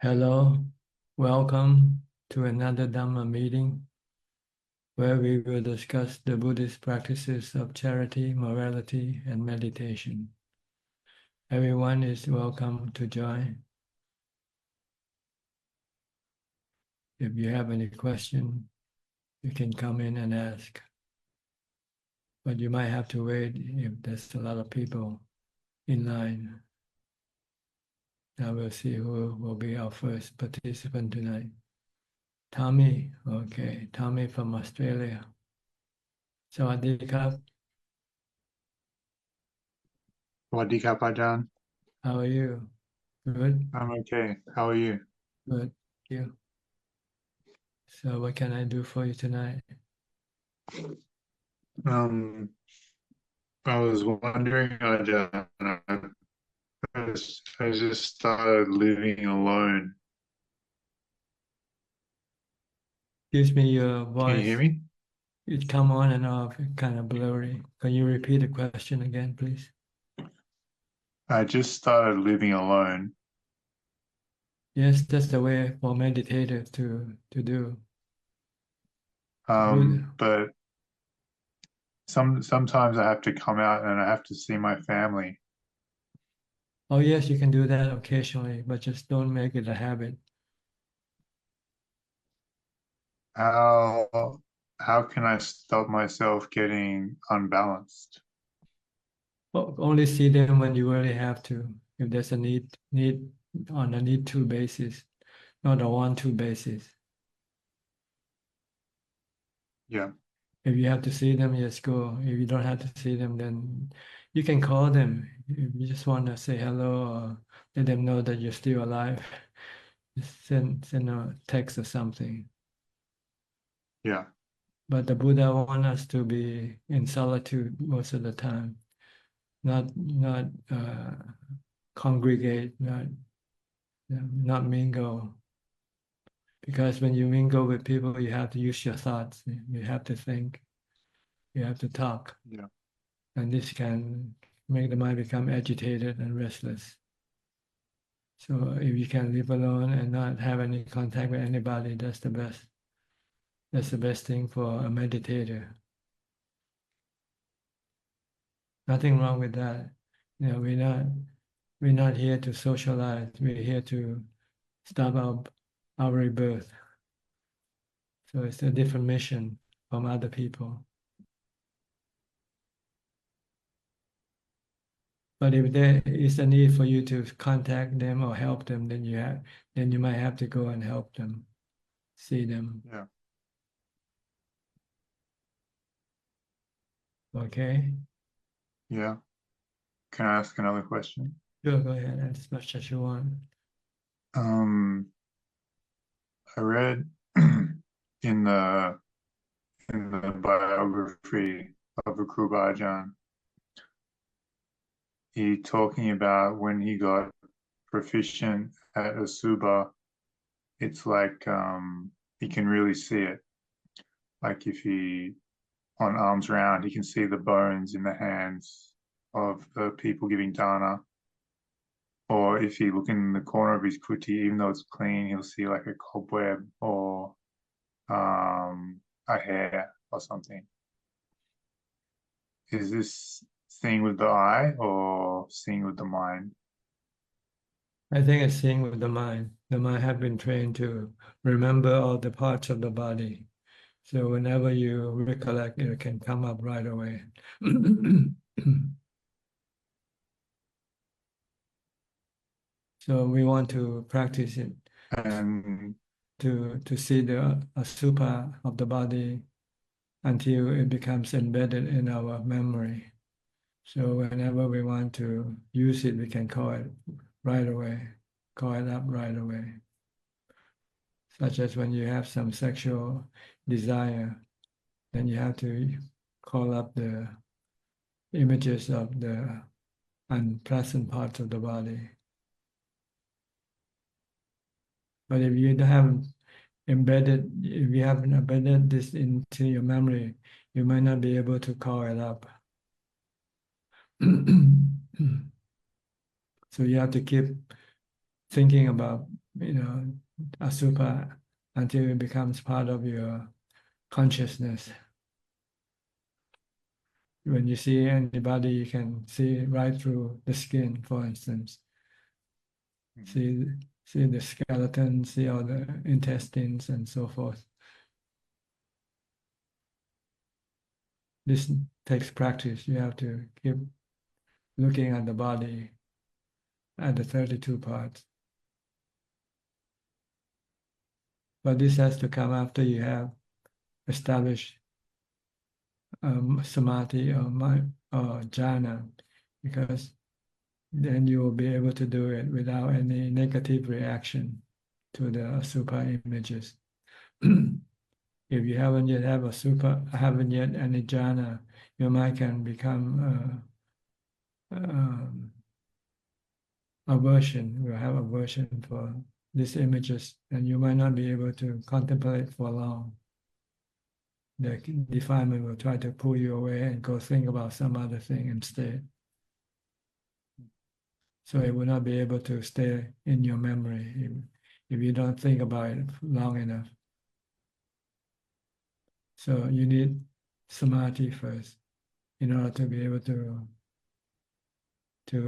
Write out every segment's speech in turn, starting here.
Hello, welcome to another Dhamma meeting where we will discuss the Buddhist practices of charity, morality, and meditation. Everyone is welcome to join. If you have any question, you can come in and ask. But you might have to wait if there's a lot of people in line. Now we'll see who will be our first participant tonight. Tommy, okay, Tommy from Australia. สวัสดีครับ Wat Ajahn. How are you? Good, I'm okay. How are you? good. Thank you. So what can I do for you tonight? Um, I was wondering, Ajahn, I just started living alone. Excuse me, your Can you hear voice, me? it come on and off, kind of blurry. Can you repeat the question again, please? I just started living alone. Yes, that's the way for meditative to do. Good. But sometimes I have to come out and I have to see my family. Oh yes, you can do that occasionally, but just don't make it a habit. How how can I stop myself getting unbalanced? Well, only see them when you really have to. If there's a need on a need-to basis, not a want-to basis. Yeah, If you have to see them, yes, go. If you don't have to see them, then you can call them. If you just want to say hello or let them know that you're still alive, just send a text or something. yeah, But the Buddha wants us to be in solitude most of the time, not congregate, not mingle. Because when you mingle with people, you have to use your thoughts. You have to think. You have to talk. yeah, And this can make the mind become agitated and restless. So if you can live alone and not have any contact with anybody, that's the best. That's the best thing for a meditator. Nothing wrong with that. You know, we're not here to socialize. We're here to stop our rebirth. So it's a different mission from other people. But if there is a need for you to contact them or help them, then you might have to go and help them, see them. yeah, Okay? yeah. Can I ask another question? Sure, go ahead as much as you want. Um, I read in the biography of a Ajahn, he talking about when he got proficient at Asuba, it's like he can really see it. Like if he on arms round, he can see the bones in the hands of the people giving dana. Or if he look in the corner of his kuti, even though it's clean, he'll see like a cobweb or a hair or something. Is this seeing with the eye or seeing with the mind? I think it's seeing with the mind. The mind has been trained to remember all the parts of the body. So whenever you recollect, it can come up right away. So we want to practice it And to see the asupa of the body until it becomes embedded in our memory. So whenever we want to use it, we can call it right away, call it up right away. Such as when you have some sexual desire, then you have to call up the images of the unpleasant parts of the body. But if you haven't embedded this into your memory, you might not be able to call it up. So you have to keep thinking about, Asupa until it becomes part of your consciousness. When you see anybody, you can see right through the skin, for instance. See the skeleton, see all the intestines and so forth. This takes practice. You have to keep looking at the body, at the 32 parts. But this has to come after you have established samadhi or jhana, because then you will be able to do it without any negative reaction to the asupa images. If you haven't yet haven't yet any jhana, your mind can become aversion. Will have aversion for these images, and you might not be able to contemplate for long. The defilement will try to pull you away and go think about some other thing instead. So it will not be able to stay in your memory if you don't think about it long enough. So you need samadhi first in order to be able to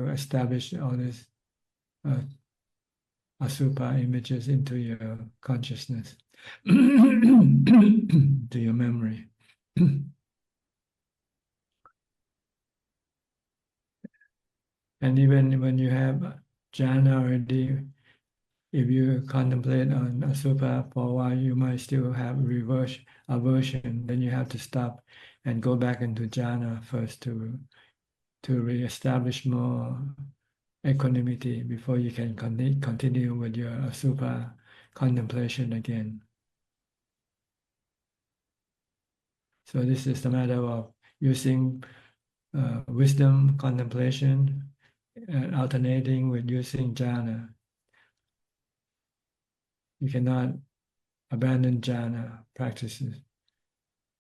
establish all these asupa images into your consciousness, to your memory. And even when you have jhana already, if you contemplate on asupa for a while, you might still have reverse aversion. Then you have to stop and go back into jhana first to reestablish more equanimity before you can continue with your asupa contemplation again. So this is the matter of using wisdom contemplation and alternating with using jhana. You cannot abandon jhana practices,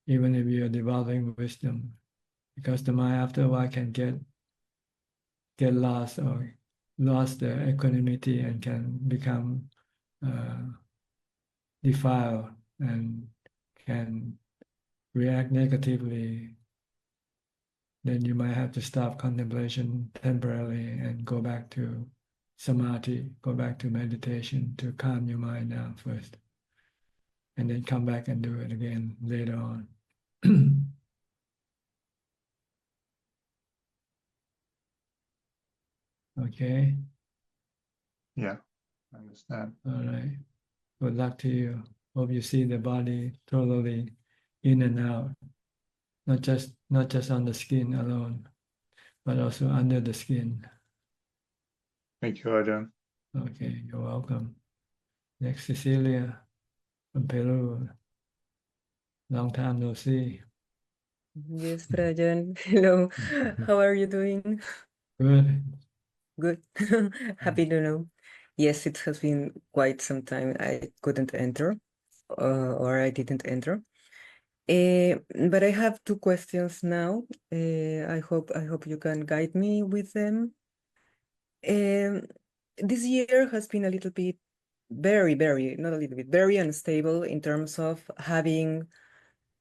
even if you are developing wisdom, because the mind after a while can get lost or lost the equanimity and can become defiled and can react negatively. Then you might have to stop contemplation temporarily and go back to samadhi, go back to meditation to calm your mind down first, and then come back and do it again later on. Okay? Yeah, I understand. All right. Good luck to you. Hope you see the body totally in and out, not just on the skin alone, but also under the skin. Thank you, Ajahn. Okay, you're welcome. Next, Cecilia from Peru. Long time no see. Yes, Trajan. Hello. How are you doing? Good. Good. Happy to know. Yes, it has been quite some time I couldn't enter, or I didn't enter. But I have two questions now. I hope you can guide me with them. This year has been a little bit not a little bit, very unstable in terms of having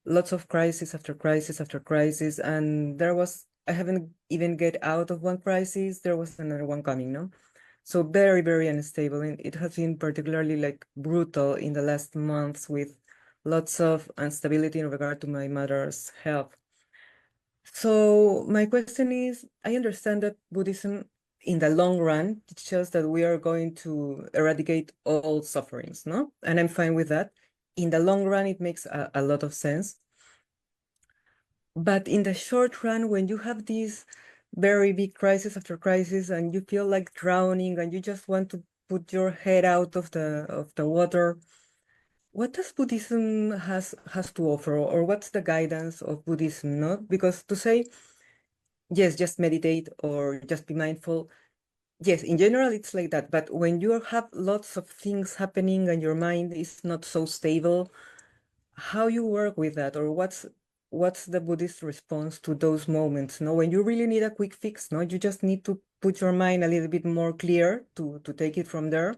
lots of crisis after crisis after crisis, and I haven't even get out of one crisis, there was another one coming, no? So very, very unstable, and it has been particularly like brutal in the last months with lots of instability in regard to my mother's health. So my question is, I understand that Buddhism in the long run teaches that we are going to eradicate all sufferings, no? And I'm fine with that. In the long run, it makes a lot of sense. But in the short run, when you have these very big crisis after crisis and you feel like drowning and you just want to put your head out of the water, what does Buddhism has to offer, or what's the guidance of Buddhism, no? Because to say, yes, just meditate or just be mindful, yes, in general it's like that. But when you have lots of things happening and your mind is not so stable, how you work with that, or what's the Buddhist response to those moments? No, when you really need a quick fix, no, you just need to put your mind a little bit more clear to take it from there.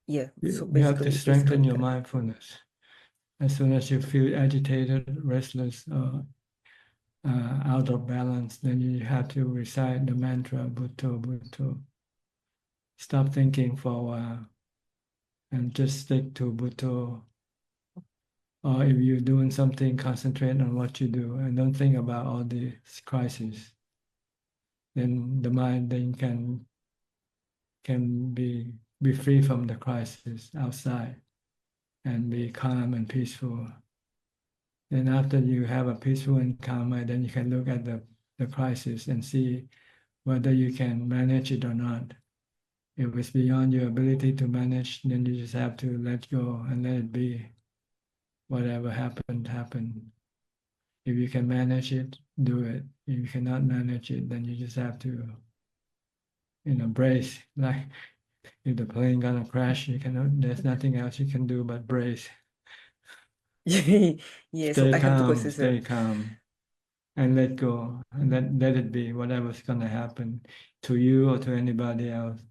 Yeah, so You have to basically it's strengthen your like that. mindfulness. As soon as you feel agitated, restless, or out of balance, then you have to recite the mantra Bhutto, Bhutto. Stop thinking for a while and just stick to Bhutto. Or if you're doing something, concentrate on what you do and don't think about all these crises. Then the mind then can be free from the crisis outside and be calm and peaceful. Then after you have a peaceful and calm mind, then you can look at the crisis and see whether you can manage it or not. If it's beyond your ability to manage, then you just have to let go and let it be. Whatever happened, happened. If you can manage it, do it. If you cannot manage it, then you just have to, brace. Like if the plane gonna crash, there's nothing else you can do but brace. Yeah, so I have two questions there. Stay calm, and let go, and let it be. Whatever's gonna happen to you or to anybody else,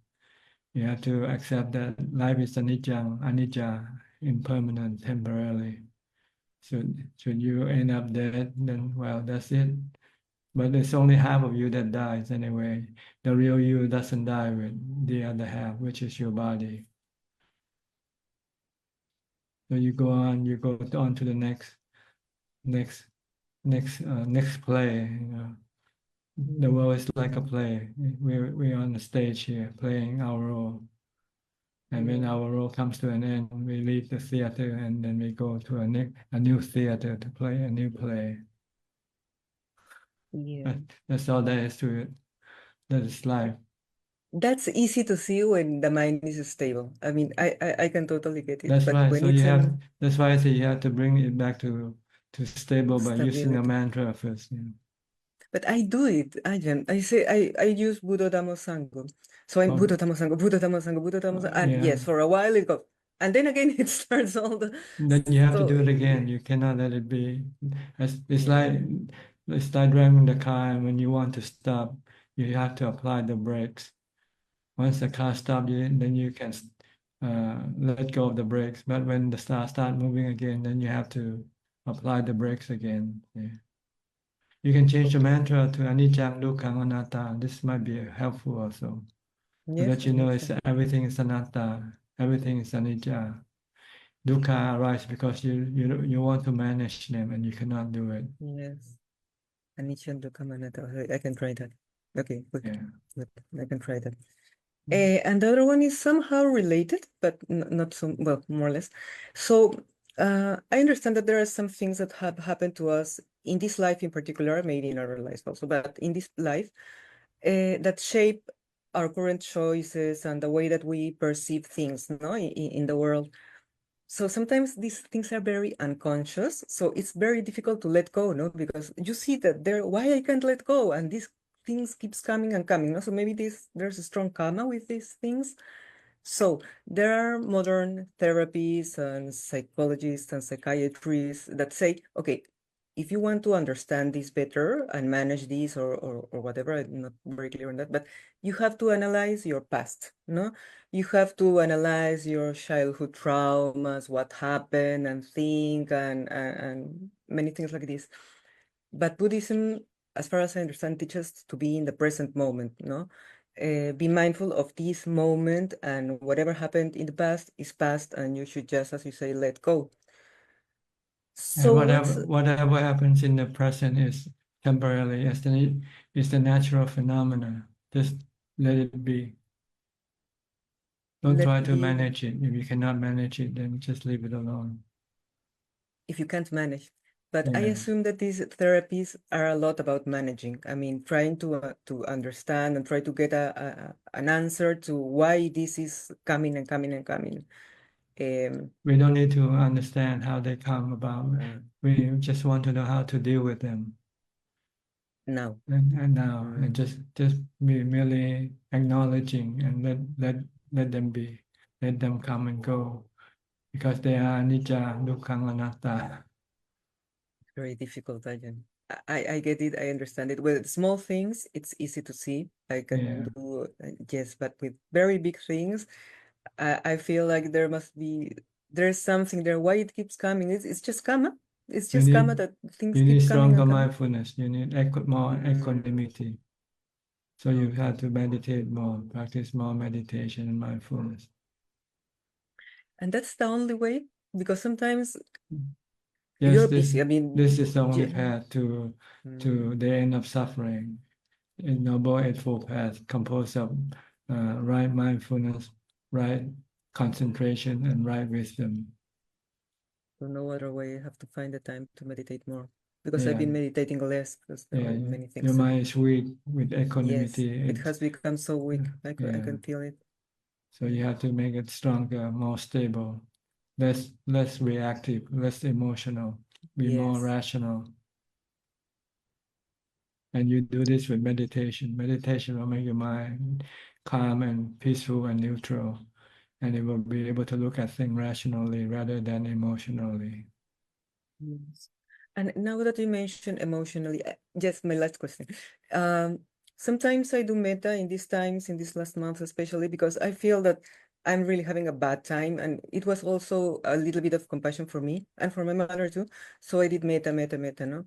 you have to accept that life is anicca, impermanent, temporarily. Should you end up dead, then well, that's it. But it's only half of you that dies anyway. The real you doesn't die with the other half, which is your body. So you go on to the next play. The world is like a play. We're on the stage here playing our role. And when our role comes to an end, we leave the theater and then we go to a new theater to play a new play. Yeah. That's all there is to it. That is life. That's easy to see when the mind is stable. I mean, I can totally get it. That's But right. when So it's that's why I say you have to bring it back to stable by using a stability. mantra first. Yeah. But I do it, Ajahn. I say I use Buddha Dhamma Sangha. So I'm Oh, Buddha Dhamma Sangha, Buddha Dhamma Sangha, Buddha Dhamma Sangha. And yeah. yes, for a while it goes. And then again it starts all the Then you have to so do it again. You cannot let it be. It's yeah. like driving the car, and when you want to stop, you have to apply the brakes. Once the car stops, then you can let go of the brakes. But when the car start moving again, then you have to apply the brakes again. Yeah. You can change the mantra to anicca, dukkha, anatta. This might be helpful also. To Yes, let you know anicca. everything is anatta, everything is anicca. Dukkha arises because you want to manage them and you cannot do it. Yes. Anicca and dukkha anatta. I can try that. Okay, good. Yeah. Good. I can try that. And the other one is somehow related, but not so well, more or less. So I understand that there are some things that have happened to us in this life in particular, maybe in other lives also, but in this life that shape our current choices and the way that we perceive things, no, in the world. So sometimes these things are very unconscious, so it's very difficult to let go, no, because you see that why I can't let go, and these things keeps coming and coming, no. So maybe there's a strong karma with these things. So there are modern therapies and psychologists and psychiatrists that say, okay, if you want to understand this better and manage this or whatever, I'm not very clear on that, but you have to analyze your past, no? You have to analyze your childhood traumas, what happened, and think, and many things like this. But Buddhism, as far as I understand, teaches to be in the present moment, no? Be mindful of this moment, and whatever happened in the past is past, and you should just, as you say, let go. And So whatever happens in the present is temporarily. It's the natural phenomena. Just let it be. Don't let try it to be manage it. If you cannot manage it, then just leave it alone. if you can't manage. But I Yeah. assume that these therapies are a lot about managing. I mean, trying to understand and try to get an answer to why this is coming and coming and coming. We don't need to understand how they come about. We just want to know how to deal with them. Now. And now, and just be merely acknowledging and let them be, let them come and go, because they are anicca, dukkha, anatta. Very difficult, Ajahn. I get it. I understand it. With small things, it's easy to see. I can Yeah. do, yes, but with very big things, I feel like there's something there. Why it keeps coming? It's just karma. It's You just karma need that things you need keep coming stronger and coming. mindfulness. You need more equanimity. So you Okay. have to meditate more, practice more meditation and mindfulness. And that's the only way, because sometimes Yes, you're busy. I mean, this is the only yeah. path to the end of suffering. A Noble Eightfold Path composed of right mindfulness, right concentration, and right wisdom. So no other way. I have to find the time to meditate more, because I've Yeah, been meditating less because there yeah. are many Your things to do. mind is weak with Yes, equanimity. it has become so weak. I Yeah. can feel it. So you have to make it stronger, more stable, less reactive, less emotional, be more Yes. rational. And you do this with meditation. Meditation will make your mind calm and peaceful and neutral. And it will be able to look at things rationally rather than emotionally. Yes. And now that you mentioned emotionally, just my last question. Um, Sometimes I do metta in these times, in this last month, especially because I feel that I'm really having a bad time. And it was also a little bit of compassion for me and for my mother too. So I did metta, no?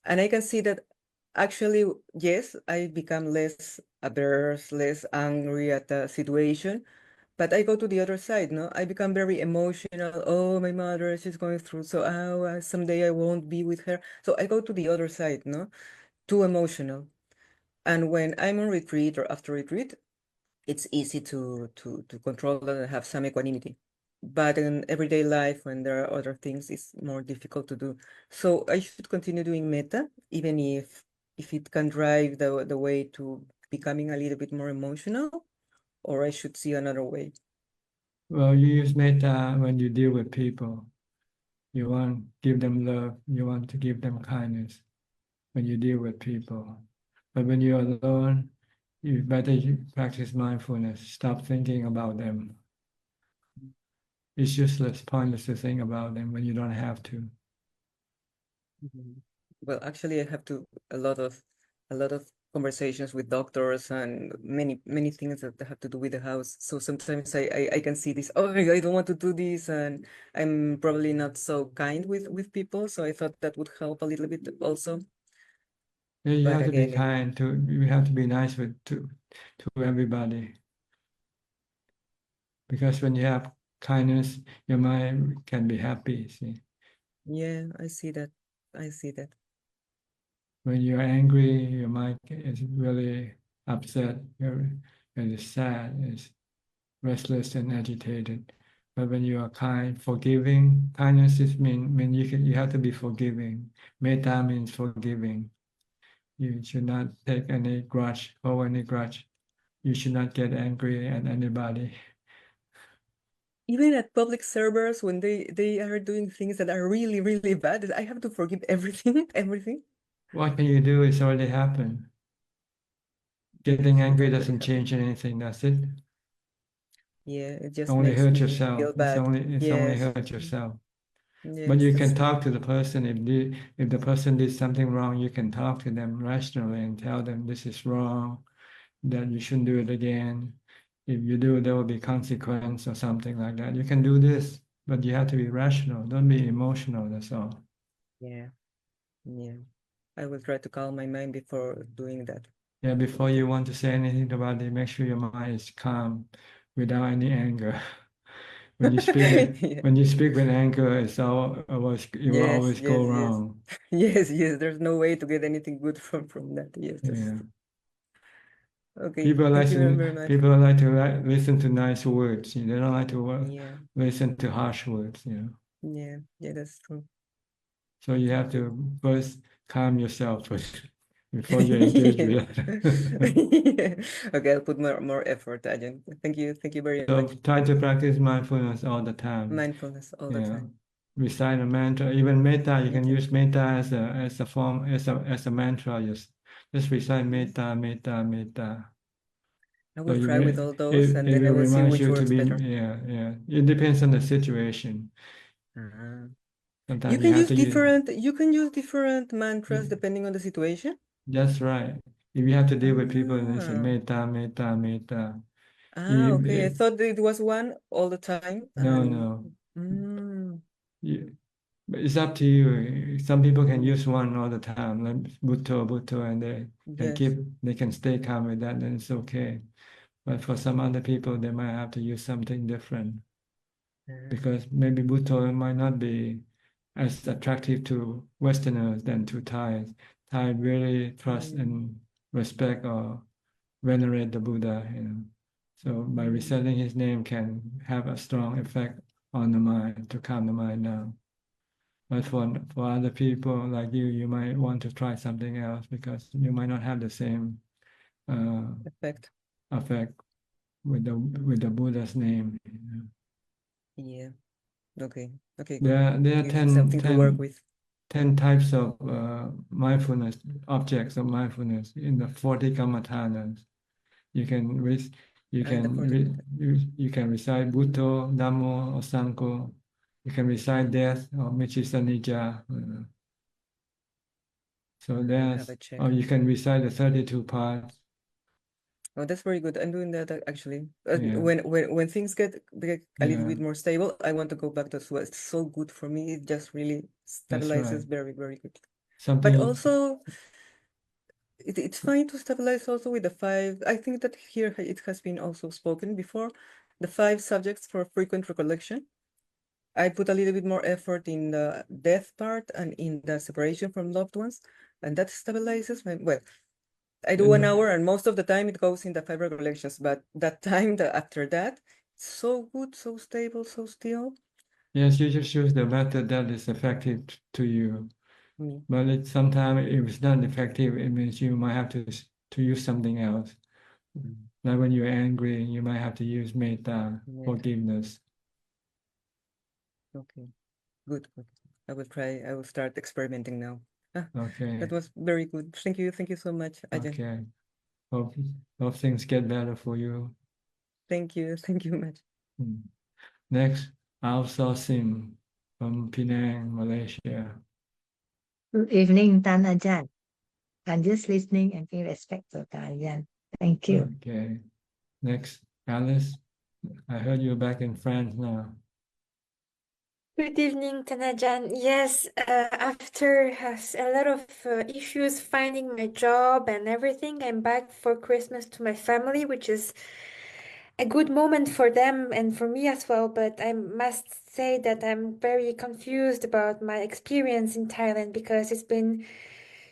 And I can see that actually, yes, I become less averse, less angry at the situation. But I go to the other side, no? I become very emotional. Oh, my mother, she's going through. So someday I won't be with her. So I go to the other side, no? Too emotional. And when I'm on retreat or after retreat, it's easy to control that and have some equanimity. But in everyday life, when there are other things, it's more difficult to do. So I should continue doing metta, even if it can drive the way to becoming a little bit more emotional, or I should see another way. Well, you use metta when you deal with people. You want to give them love. You want to give them kindness when you deal with people. But when you're alone, you better practice mindfulness. Stop thinking about them. It's useless, pointless to think about them when you don't have to. Well, actually, I have a lot of conversations with doctors and many things that have to do with the house. So sometimes I can see this, oh, I don't want to do this, and I'm probably not so kind with people. So I thought that would help a little bit also. Yeah, you But have to be again, kind to. You have to be nice to everybody. Because when you have kindness, your mind can be happy. See, yeah, I see that. I see that. when you're angry, your mind is really upset, very sad, is restless and agitated. But when you are kind, forgiving, kindness is mean you have to be forgiving. Metta means forgiving. You should not take any grudge, hold any grudge. You should not get angry at anybody. Even at public servers, when they are doing things that are really bad, I have to forgive everything, everything. What can you do? It's already happened. Getting It angry already doesn't happened. change anything. That's it. Yeah, it just Only makes hurt me yourself. feel bad. It's only Yes. hurt yourself. But Yes, you that's can true. talk to the person if the person did something wrong. You can talk to them rationally and tell them this is wrong, that you shouldn't do it again. If you do, there will be consequence or something like that. You can do this, but you have to be rational. Don't be emotional. That's all. Yeah, yeah. I will try to calm my mind before doing that. Yeah, before Okay. you want to say anything about it, make sure your mind is calm without any anger. When you speak Yeah. when you speak with anger, it will Yes, always go yes, yes. wrong. Yes. There's no way to get anything good from that. Yes, that's Yeah. true. Okay. Thank you very much. People like to listen to nice words. They don't like to Yeah, listen to harsh words. yeah, that's true. So you have to first calm yourself first before you engage Yeah. with it. Yeah. Okay, I'll put more effort, Ajahn. Thank you very So much. try to practice mindfulness all the time. Mindfulness all the Yeah. time. Recite a mantra, even metta. You can Metta. use metta as a form as a mantra. Just recite Yes. metta. I So will try with all those, and it then I will will see remind which you to works be better. yeah. It depends on the situation. Ah. Sometimes You you can have use to use. different mantras Yeah. depending on the situation. That's right. If you have to deal with people and they say Ah. metta, metta, metta. Okay. I thought it was one all the time. No. Mm, But it's up to you. Some people can use one all the time, like Bhutto, and yes. they can stay calm with that, then it's okay. But for some other people, they might have to use something different because maybe Bhutto might not be as attractive to Westerners than to Thais. Thai really trust and respect or venerate the Buddha, So by reciting his name can have a strong effect on the mind to calm the mind down. But for other people like you might want to try something else because you might not have the same Effect. effect with the Buddha's name. Yeah. Okay. Okay, good. There are Gives me something to work with. 10 types of mindfulness, objects of mindfulness in the 40 kammathanas. You can you can recite Bhutto, Dhammo, or Sangho. You can recite death or Michisanija. So or you can recite the 32 parts. Oh, that's very good. I'm doing that actually. Yeah. When things get a little Yeah. bit more stable, I want to go back to Sua. It's so good for me. It just really stabilizes right. very, very good. Something. But also, it's fine to stabilize also with the 5. I think that here it has been also spoken before. The 5 subjects for frequent recollection. I put a little bit more effort in the death part and in the separation from loved ones, and that stabilizes my, well, I do 1 hour, and most of the time it goes in the 5 recollections, but that time after that, it's so good, so stable, so still. Yes, you just choose the method that is effective to you. But sometimes if it's not effective, it means you might have to use something else. Like when you're angry, you might have to use metta, forgiveness. Okay, good. I will try. I will start experimenting now. Okay. That was very good. Thank you so much, Ajahn. Okay. Hope things get better for you. Thank you much. Next, outsourcing from Penang, Malaysia. Good evening, Tan Ajahn. I'm just listening and paying respect to Tan Ajahn. Thank you. Okay. Next, Alice. I heard you're back in France now. Good evening, Tanajan. Yes, after a lot of issues finding my job and everything, I'm back for Christmas to my family, which is a good moment for them and for me as well. But I must say that I'm very confused about my experience in Thailand because it's been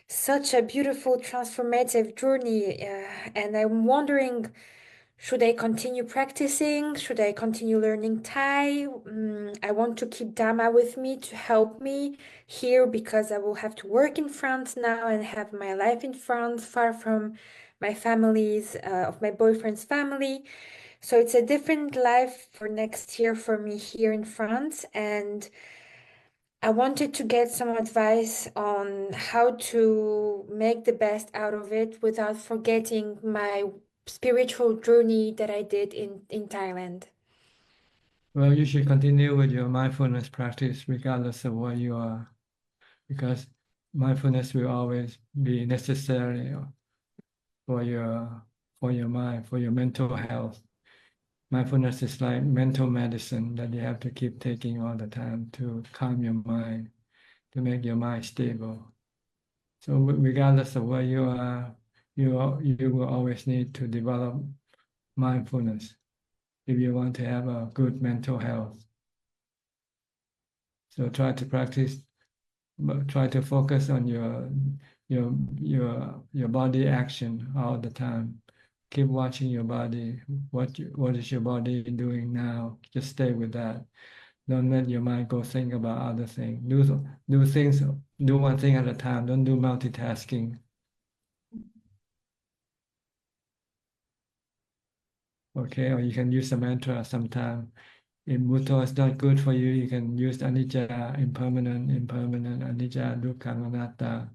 such a beautiful, transformative journey, and I'm wondering, should I continue practicing? Should I continue learning Thai? I want to keep Dhamma with me to help me here because I will have to work in France now and have my life in France, far from my family's, of my boyfriend's family. So it's a different life for next year for me here in France. And I wanted to get some advice on how to make the best out of it without forgetting my spiritual journey that I did in Thailand. Well, you should continue with your mindfulness practice regardless of where you are, because mindfulness will always be necessary for your mind, for your mental health. Mindfulness is like mental medicine that you have to keep taking all the time to calm your mind, to make your mind stable. So regardless of where you are, you will always need to develop mindfulness if you want to have a good mental health. So try to practice, try to focus on your body action all the time. Keep watching your body. What is your body doing now? Just stay with that. Don't let your mind go think about other things. Do one thing at a time. Don't do multitasking. Okay, or you can use a mantra sometime. If Bhutto is not good for you, you can use anicca, impermanent, anicca, dukkha, anatta,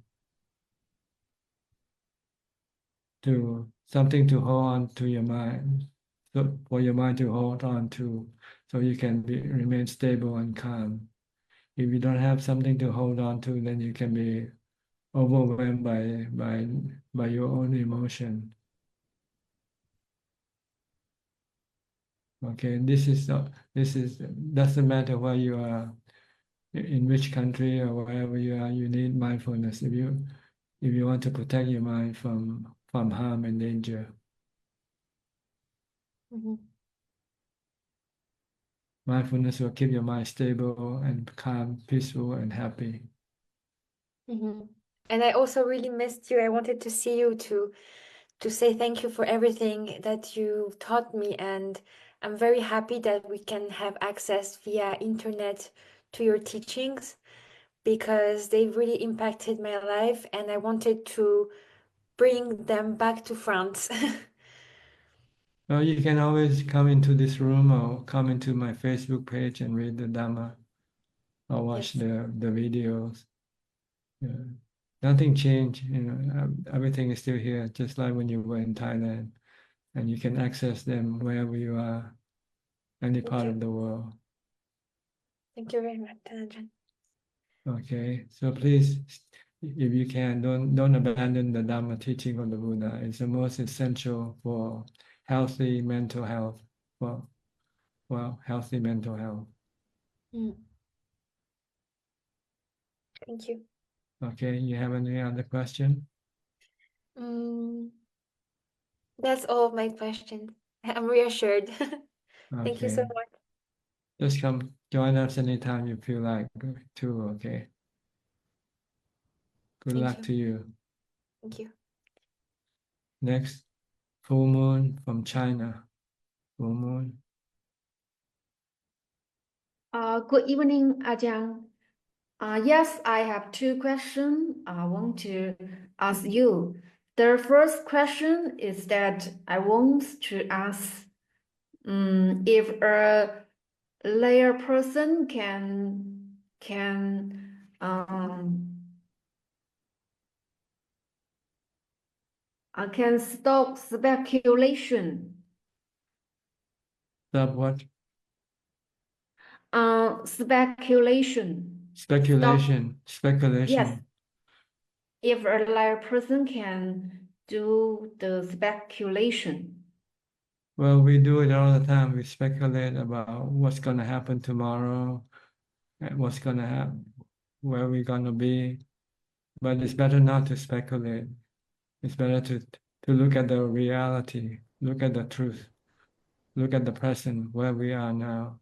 to something to hold on to your mind, so for your mind to hold on to, so you can remain stable and calm. If you don't have something to hold on to, then you can be overwhelmed by your own emotion. Okay, this is doesn't matter where you are, in which country or wherever you are. You need mindfulness if you want to protect your mind from harm and danger. Mhm. Mindfulness will keep your mind stable and calm, peaceful, and happy. Mhm. And I also really missed you. I wanted to see you to say thank you for everything that you taught me, and I'm very happy that we can have access via internet to your teachings because they've really impacted my life, and I wanted to bring them back to France. Well, you can always come into this room or come into my Facebook page and read the Dhamma or watch Yes. the videos. Yeah. Nothing changed, everything is still here, just like when you were in Thailand, and you can access them wherever you are, any Thank part you. of the world. Thank you very much, Ajahn. Okay, so please, if you can, don't abandon the Dhamma teaching of the Buddha. It's the most essential for healthy mental health, for healthy mental health. Mm. Thank you. Okay, you have any other question? Mm, that's all of my questions. I'm reassured. Thank you so Okay, much. just come join us anytime you feel like to. Okay, good Thank luck you. to you. Thank you. Next, Full Moon from China. Full Moon. Good evening, Ajahn. Yes, I have two questions I want to ask you. The first question is that I want to ask if a lay person can stop speculation. Stop what? Speculation. Speculation. Speculation. Yes, if a lay person can do the speculation. Well, we do it all the time. We speculate about what's going to happen tomorrow, and what's going to happen, where we're going to be. But it's better not to speculate. It's better to look at the reality, look at the truth, look at the present, where we are now,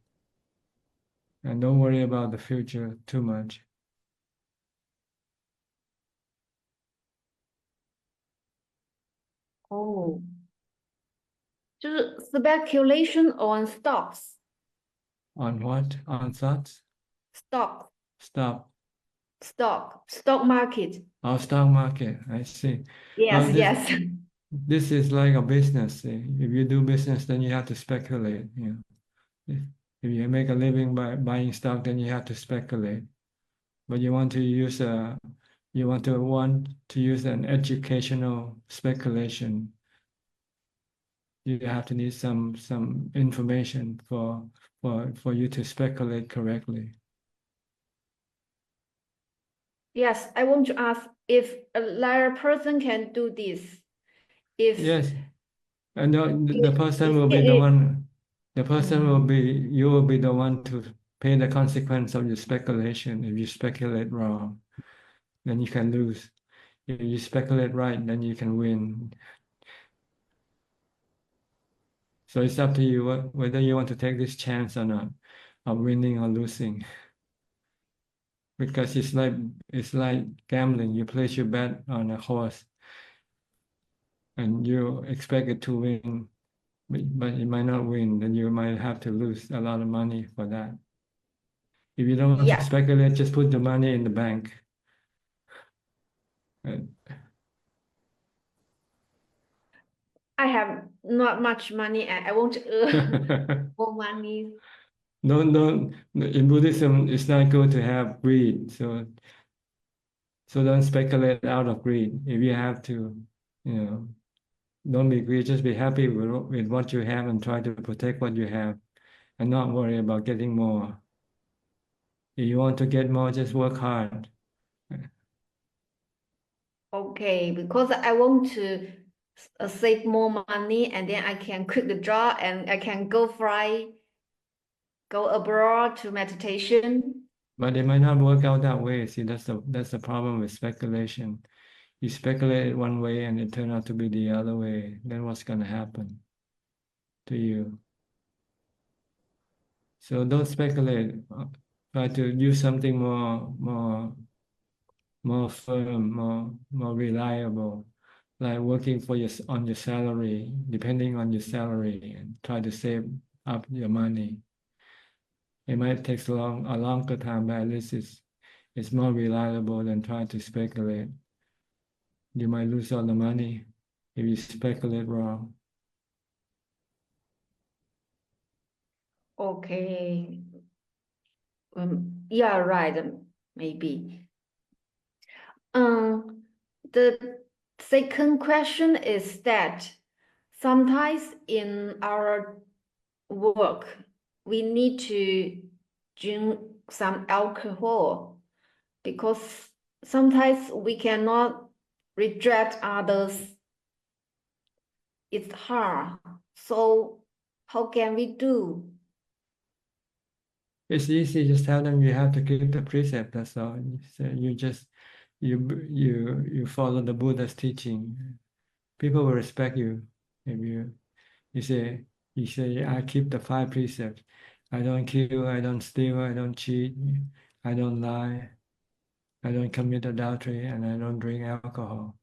and don't worry about the future too much. Oh. 就是 speculation on stocks. On what? On thoughts? Stock market. Our stock market. I see. Yes, Well, yes. this is like a business. See? If you do business, then you have to speculate. If you make a living by buying stock, then you have to speculate. But you want to use an educational speculation. You have to need some information for you to speculate correctly. Yes, I want to ask if a liar person can do this. If Yes, and the person if will be it- the it- one. The person will be, you will be the one to pay the consequence of your speculation. If you speculate wrong, then you can lose. If you speculate right, then you can win. So it's up to you whether you want to take this chance or not, of winning or losing. Because it's like gambling. You place your bet on a horse, and you expect it to win, but it might not win. Then you might have to lose a lot of money for that. If you don't want to yeah, speculate, just put the money in the bank. And I have not much money and I want to earn more money. don't in Buddhism, it's not good to have greed. So don't speculate out of greed. If you have to, don't be greedy. Just be happy with what you have and try to protect what you have, and not worry about getting more. If you want to get more, just work hard. Okay, because I want to save more money and then I can quit the job and I can go abroad to meditation. But it might not work out that way. See, that's the problem with speculation. You speculate one way and it turned out to be the other way. Then what's going to happen to you? So don't speculate. Try to use something more firm, more reliable, like working on your salary, depending on your salary, and try to save up your money. It might take a longer time, but at least it's more reliable than trying to speculate. You might lose all the money if you speculate wrong. Okay. Yeah, right. Maybe. The second question is that sometimes in our work, we need to drink some alcohol because sometimes we cannot reject others. It's hard. So how can we do? It's easy. Just tell them you have to keep the precept. That's all. You follow the Buddha's teaching. People will respect you if you say I keep the 5 precepts. I don't kill. I don't steal. I don't cheat. I don't lie. I don't commit adultery, and I don't drink alcohol.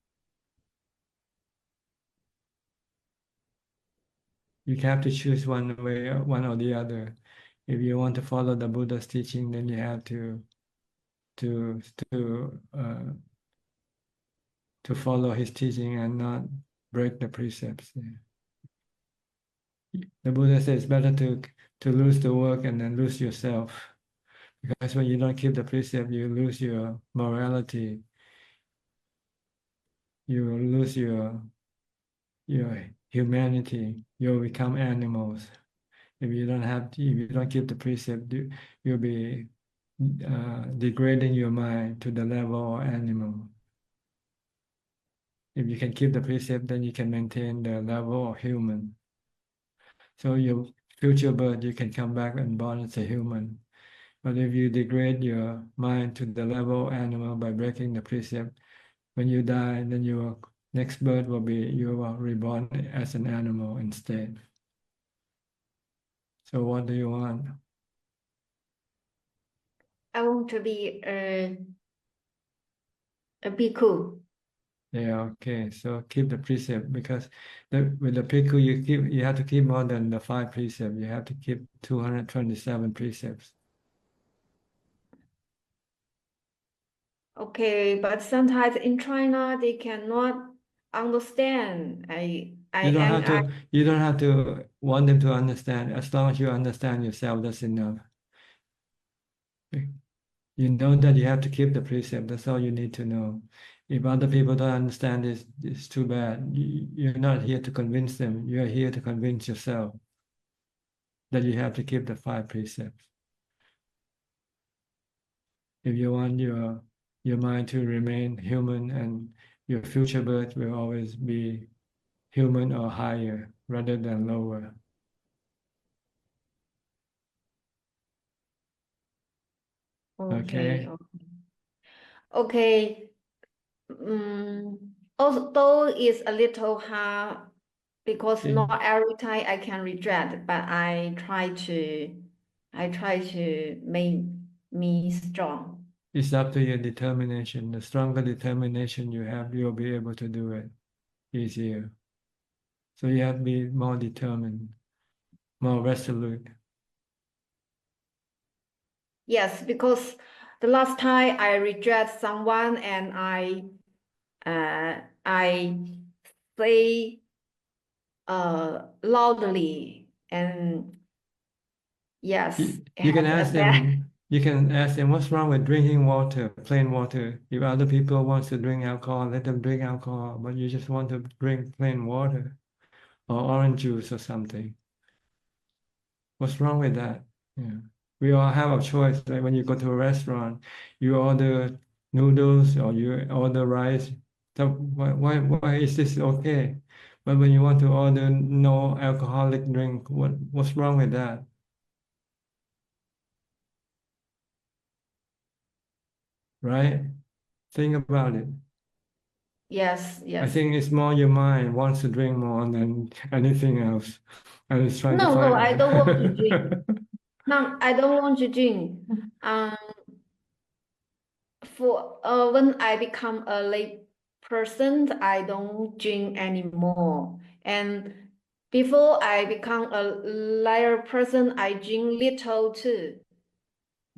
You have to choose one way, one or the other. If you want to follow the Buddha's teaching, then you have to follow his teaching and not break the precepts. The Buddha says it's better to lose the work and then lose yourself, because when you don't keep the precept, you lose your morality. You lose your humanity. You'll become animals. If you don't keep the precept, you'll be degrading your mind to the level of animal. If you can keep the precept, then you can maintain the level of human. So your future birth, you can come back and born as a human. But if you degrade your mind to the level of animal by breaking the precept, when you die, then your next birth will be you are reborn as an animal instead. So what do you want? I want to be a bhikkhu. Yeah, okay. So keep the precept, because with the bhikkhu you have to keep more than the 5 precepts. You have to keep 227 precepts. Okay, but sometimes in China they cannot understand. You don't have to want them to understand. As long as you understand yourself, that's enough. You know that you have to keep the precept. That's all you need to know. If other people don't understand this, it's too bad. You're not here to convince them. You're here to convince yourself that you have to keep the 5 precepts. If you want your mind to remain human, and your future birth will always be human or higher rather than lower. Okay. Okay. Okay. Although it's a little hard because Yeah. not every time I can reject, but I try to make me strong. It's up to your determination. The stronger determination you have, you'll be able to do it easier. So you have to be more determined, more resolute. Yes, because the last time I reject someone and I say loudly, and yes, You can has ask a bad. them. You can ask them, what's wrong with drinking water, plain water? If other people want to drink alcohol, let them drink alcohol. But you just want to drink plain water or orange juice or something. What's wrong with that? Yeah. We all have a choice. Like when you go to a restaurant, you order noodles or you order rice. So why is this okay? But when you want to order no alcoholic drink, what's wrong with that? Right? Think about it. Yes, I yes. think it's more your mind wants to drink more than anything else, and it's trying to No, find. I don't want to drink. No, I don't want to drink. When I become a lay person, I don't drink anymore. And before I become a liar person, I drink little too.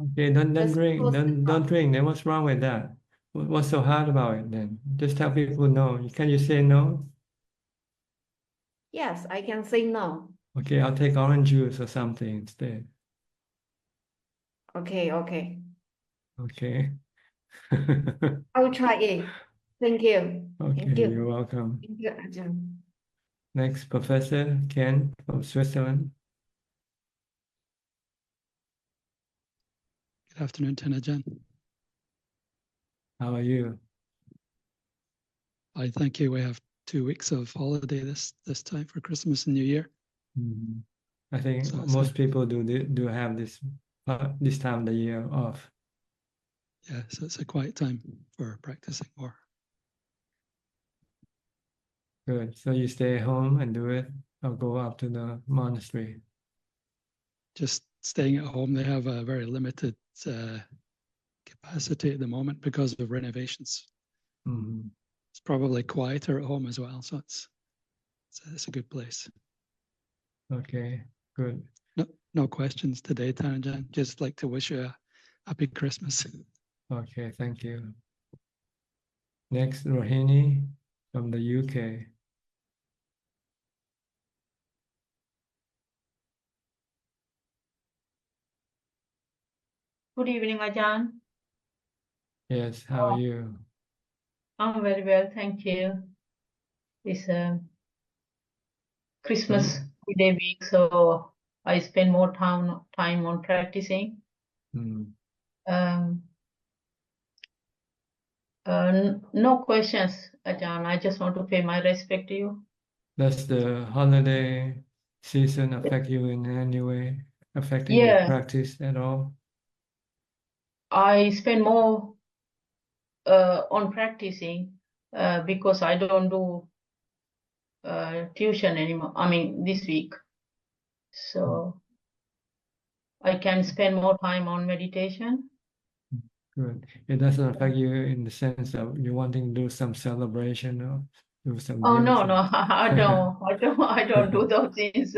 Okay, don't Just drink. because Don't drink. Then what's wrong with that? What's so hard about it then? Just tell people no. Can you say no? yes, I can say no. Okay, I'll take orange juice or something instead. Okay. Okay. I will try it. Thank you. Okay, Thank you. you're welcome. Thank you, Ajahn. Next, Professor Ken from Switzerland. Good afternoon, Ajahn. How are you? I thank you. We have 2 weeks of holiday this time for Christmas and New Year. Mhm. I think So most people do have this time of the year off. yeah, so it's a quiet time for practicing more. Good. So you stay home and do it, or go up to the monastery. Just staying at home. They have a very limited capacity at the moment because of renovations. Mhm. It's probably quieter at home as well, so it's a good place. Okay, good. No questions today, Ajahn. Just like to wish you a happy Christmas. Okay, thank you. Next, Rohini from the UK. Good evening, Ajahn. Yes, how are you? I'm very well, thank you. It's a Christmas holiday week, so I spend more time on practicing. Mm. No questions, Ajahn. I just want to pay my respect to you. Does the holiday season affect you in any way, affecting your Yeah, practice at all? I spend more on practicing because I don't do tuition anymore. I mean, this week. So I can spend more time on meditation. Good. It doesn't affect you in the sense of you wanting to do some celebration or do some Oh gifts. no, I don't do those things.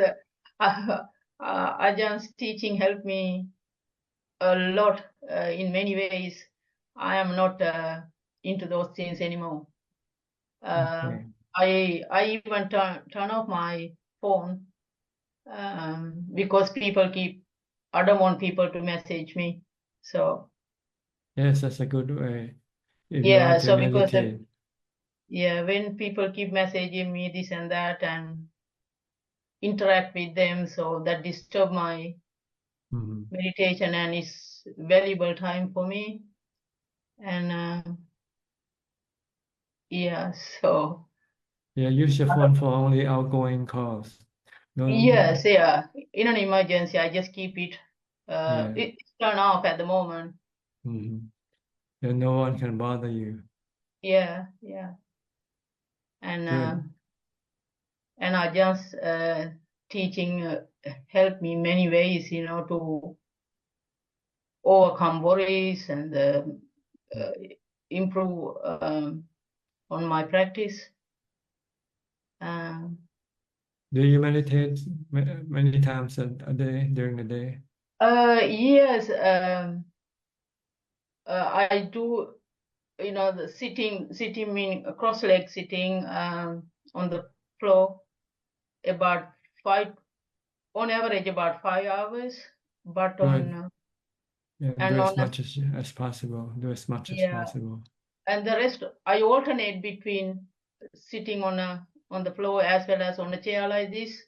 Ajah's teaching helped me a lot in many ways. I am not into those things anymore. Okay. I even turn off my phone because I don't want people to message me. So Yes, that's a good way. If you yeah, want to so because meditate. when people keep messaging me this and that and interact with them, so that disturb my Mhm. meditation, and it's valuable time for me. And yeah, so Yeah, use your phone for only outgoing calls. yes, yeah. In an emergency, I just keep it. Yeah. It's turned off at the moment. Mhm. Then no one can bother you. Yeah. And Good. and I just teaching helped me many ways, to overcome worries and improve on my practice. Um, Do you meditate many times a day during the day? yes, I do. The sitting mean cross-leg sitting on the floor about on average about 5 hours, but Good. Yeah, and do as on much as possible. Do as much as yeah, possible. and the rest I alternate between sitting on the floor as well as on a chair like this,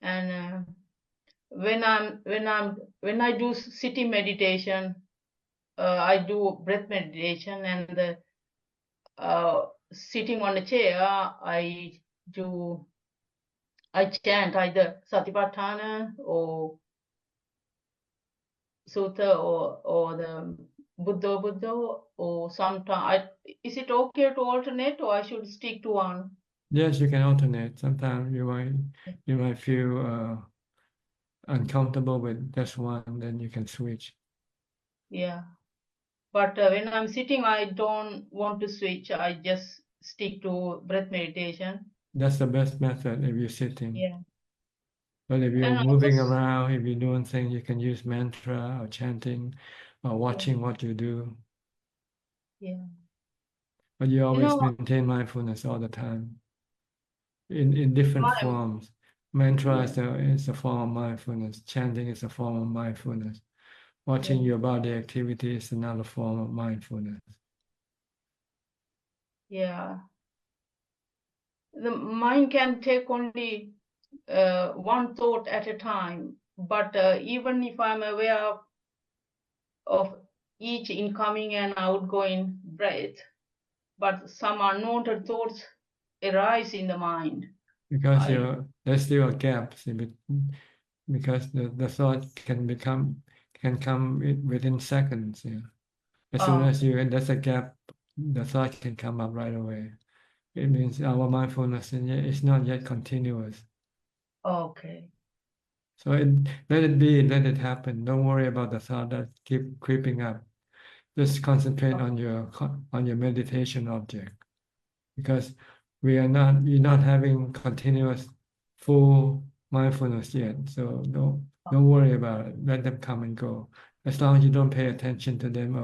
and when I do sitting meditation, I do breath meditation, and sitting on a chair, I chant either Satipatthana or Sutta or the Buddha, or sometimes. Is it okay to alternate, or I should stick to one? Yes, you can alternate. Sometimes you might feel uncomfortable with just one, then you can switch. Yeah. But when I'm sitting, I don't want to switch. I just stick to breath meditation. That's the best method if you're sitting. Yeah. But if you're And I moving just, around, if you're doing things, you can use mantra or chanting or watching what you do. yeah. But you You always know, maintain mindfulness all the time in different my, forms. Mantra yeah, is a form of mindfulness. Chanting is a form of mindfulness. Watching your body activity is another form of mindfulness. yeah. The mind can take only one thought at a time, but even if I'm aware of each incoming and outgoing breath, but some unwanted thoughts arise in the mind. Because there's still a gap, see, because the thought can come within seconds. Yeah. As soon as there's a gap, the thought can come up right away. It means our mindfulness is not yet continuous. Okay. So let it be, let it happen. Don't worry about the thought that keep creeping up. Just concentrate on your meditation object, because you're not having continuous full mindfulness yet. So don't worry about it. Let them come and go. As long as you don't pay attention to them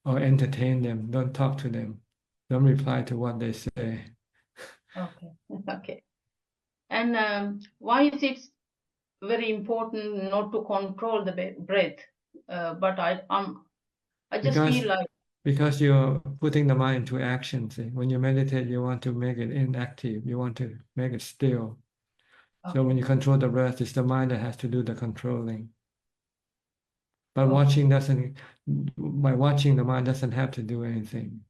or entertain them, don't talk to them. Don't reply to what they say. Okay. Okay. And why is it very important not to control the breath? But I just feel like, Because you're putting the mind into action. See, when you meditate, you want to make it inactive. You want to make it still. So when you control the breath, it's the mind that has to do the controlling. But by watching the mind doesn't have to do anything,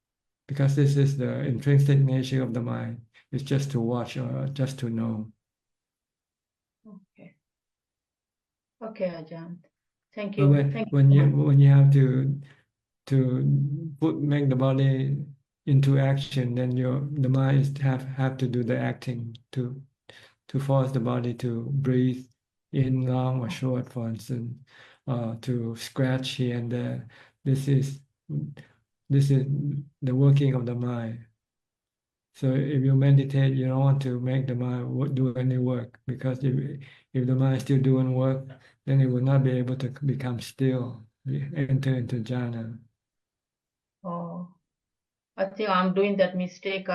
because this is the intrinsic nature of the mind. It's just to watch or just to know. okay. Okay, Ajahn. Thank But you. when you have to make the body into action, then the mind have to do the acting to force the body to breathe in long or short, for instance, to scratch here and there. This is the working of the mind. So if you meditate, you don't want to make the mind do any work, because if the mind is still doing work, then it will not be able to become still, enter into jhana. Oh, I think I'm doing that mistake.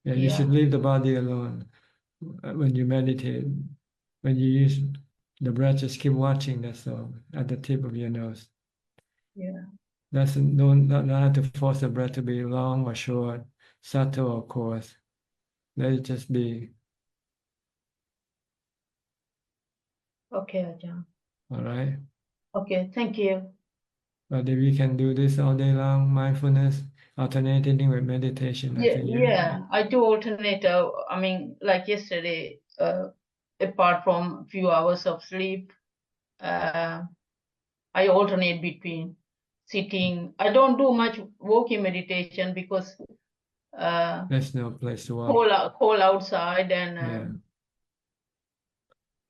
You should leave the body alone when you meditate. When you use the breath, just keep watching. That's all, at the tip of your nose. Yeah. Don't have to force the breath to be long or short, subtle or coarse. Let it just be. Okay, Ajahn. All right. Okay, thank you. But if you can do this all day long, mindfulness, alternating with meditation, I think I do alternate. I mean, like yesterday, apart from a few hours of sleep, I alternate between sitting. I don't do much walking meditation because there's no place to walk. cold outside, and Yeah.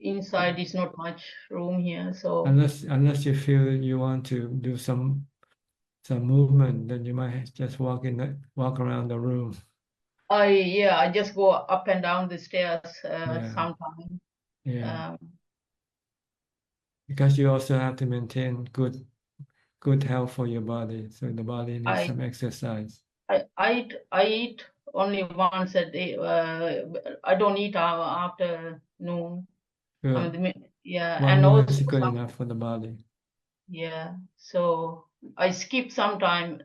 inside is not much room here. So unless you feel you want to do some movement, then you might just walk around the room. I just go up and down the stairs sometimes. Yeah. Because you also have to maintain good health for your body, so the body needs some exercise. I eat only once a day. I don't eat afternoon. Good. And meal also is good enough for the body. Yeah, so I skip sometime.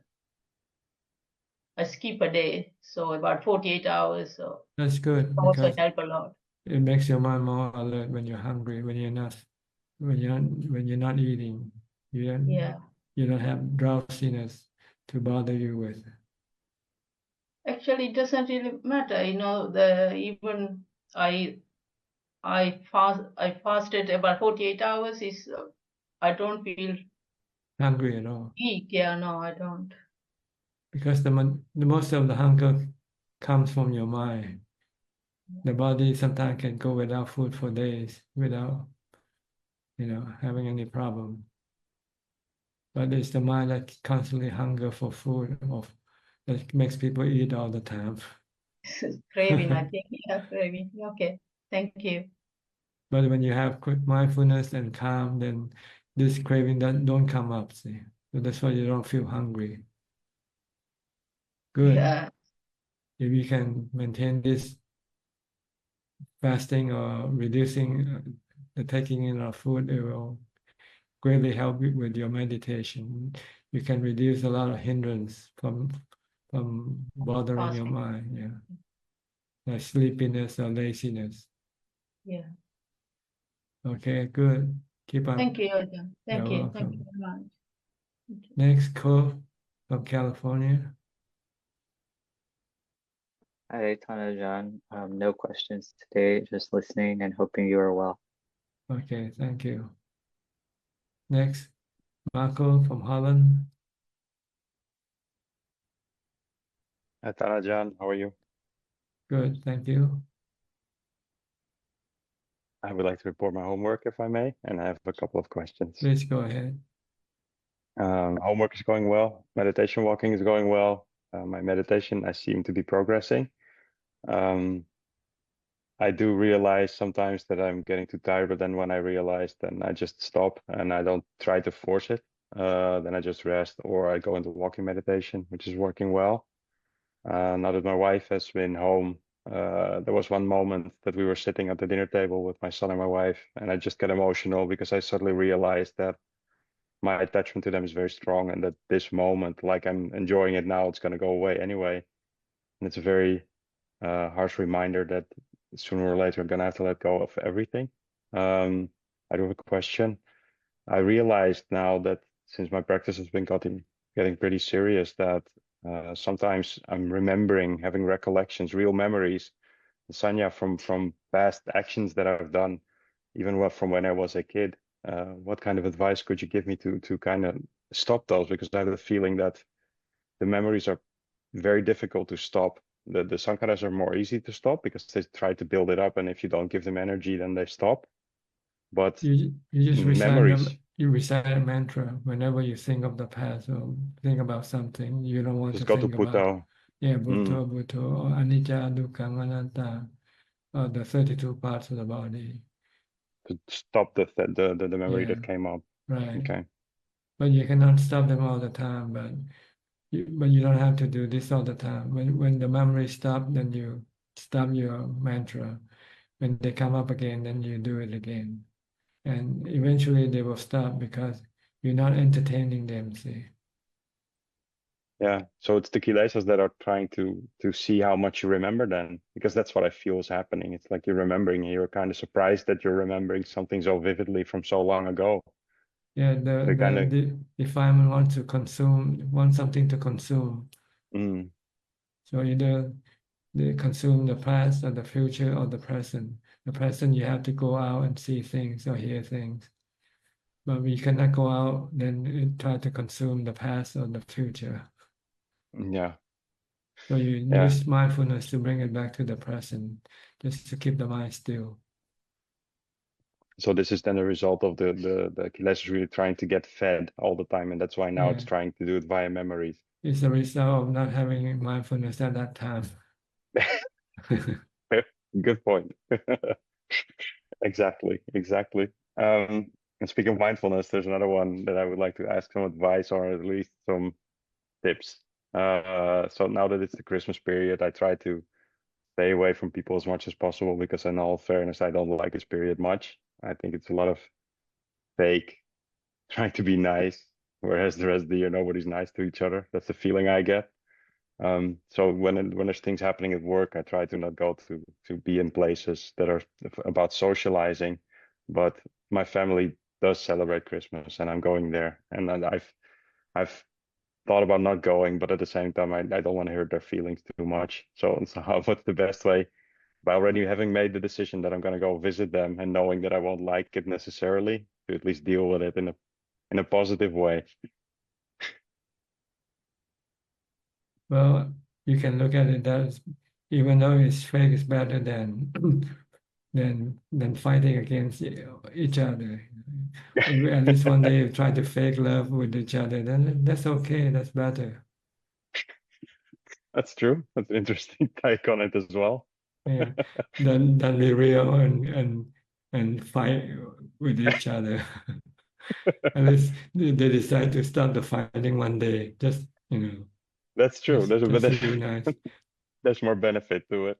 I skip a day, so about 48 hours. So that's good. also help a lot. it makes your mind more alert when you're hungry, when you're not eating. Yeah. You don't have drowsiness to bother you with. Actually, it doesn't really matter. Even I fasted about 48 hours. I don't feel Hungry at all. weak. Yeah, no, I don't. Because the most of the hunger comes from your mind. The body sometimes can go without food for days without, having any problem. But it's the mind that constantly hunger for food that makes people eat all the time. Craving, I think. Yeah, craving. Okay, thank you. But when you have quick mindfulness and calm, then this craving don't come up, see. So that's why you don't feel hungry. Good. Yeah. If you can maintain this fasting or reducing the taking in of food, it will greatly help you with your meditation. You can reduce a lot of hindrance from bothering your Fasting. mind, like sleepiness or laziness. Yeah. Okay, good. Keep up. Thank you, Ajahn. Thank You're you. Thank you welcome. very much. Next, Cove from California. Hi, Ajahn. No questions today, just listening and hoping you are well. Okay, thank you. Next, Marco from Holland. Hi, Ajahn. How are you? Good, thank you. I would like to report my homework, if I may, and I have a couple of questions. Please go ahead. Homework is going well. Meditation walking is going well. My meditation, I seem to be progressing. I do realize sometimes that I'm getting too tired, but then when I realize, then I just stop and I don't try to force it. Then I just rest or I go into walking meditation, which is working well. Now that my wife has been home, there was one moment that we were sitting at the dinner table with my son and my wife, and I just got emotional because I suddenly realized that my attachment to them is very strong and that this moment, like I'm enjoying it now, it's going to go away anyway. And it's a very harsh reminder that sooner or later I'm going to have to let go of everything. I do have a question. I realized now that since my practice has been getting pretty serious, that sometimes I'm remembering, having recollections, real memories, sanya from past actions that I've done, even from when I was a kid. What kind of advice could you give me to kind of stop those? Because I have the feeling that the memories are very difficult to stop. The sankharas are more easy to stop because they try to build it up, and if you don't give them energy, then they stop. But You just memories. You recite a mantra whenever you think of the past or think about something you don't want Just to go to think about. Bhutto. Bhutto, Bhutto, or Anicca, Dukkha, Anatta, or the 32 parts of the body. To stop the memory Yeah, that came up. right. Okay. But you cannot stop them all the time, but you don't have to do this all the time. When the memory stop, then you stop your mantra. When they come up again, then you do it again. And eventually they will stop because you're not entertaining them, see. Yeah, so it's the kilesas that are trying to see how much you remember then, because that's what I feel is happening. It's like you're remembering, and you're kind of surprised that you're remembering something so vividly from so long ago. Yeah, So kind of, the defilement want something to consume. So either they consume the past or the future or the present. The present, you have to go out and see things or hear things. But we cannot go out, then it try to consume the past or the future. yeah. So you use mindfulness to bring it back to the present, just to keep the mind still. So this is then a result of the kilesas really trying to get fed all the time, and that's why now it's trying to do it via memories. It's a result of not having mindfulness at that time. Good point. Exactly. And speaking of mindfulness, there's another one that I would like to ask some advice or at least some tips. So now that it's the Christmas period, I try to stay away from people as much as possible because in all fairness, I don't like this period much. I think it's a lot of fake trying to be nice, whereas the rest of the year, nobody's nice to each other. That's the feeling I get. So when there's things happening at work, I try to not go to be in places that are about socializing, but my family does celebrate Christmas, and I'm going there, and then I've thought about not going, but at the same time, I don't want to hurt their feelings too much. So what's the best way? By already having made the decision that I'm going to go visit them, and knowing that I won't like it necessarily, to at least deal with it in a positive way. Well, you can look at it as, even though it's fake, it's better than than fighting against each other. At least one day you try to fake love with each other, then that's okay, that's better. That's true. That's an interesting take on it as well. Yeah, than be real and fight with each other. At least they decide to stop the fighting one day. Just, That's true. just to be nice. There's more benefit to it.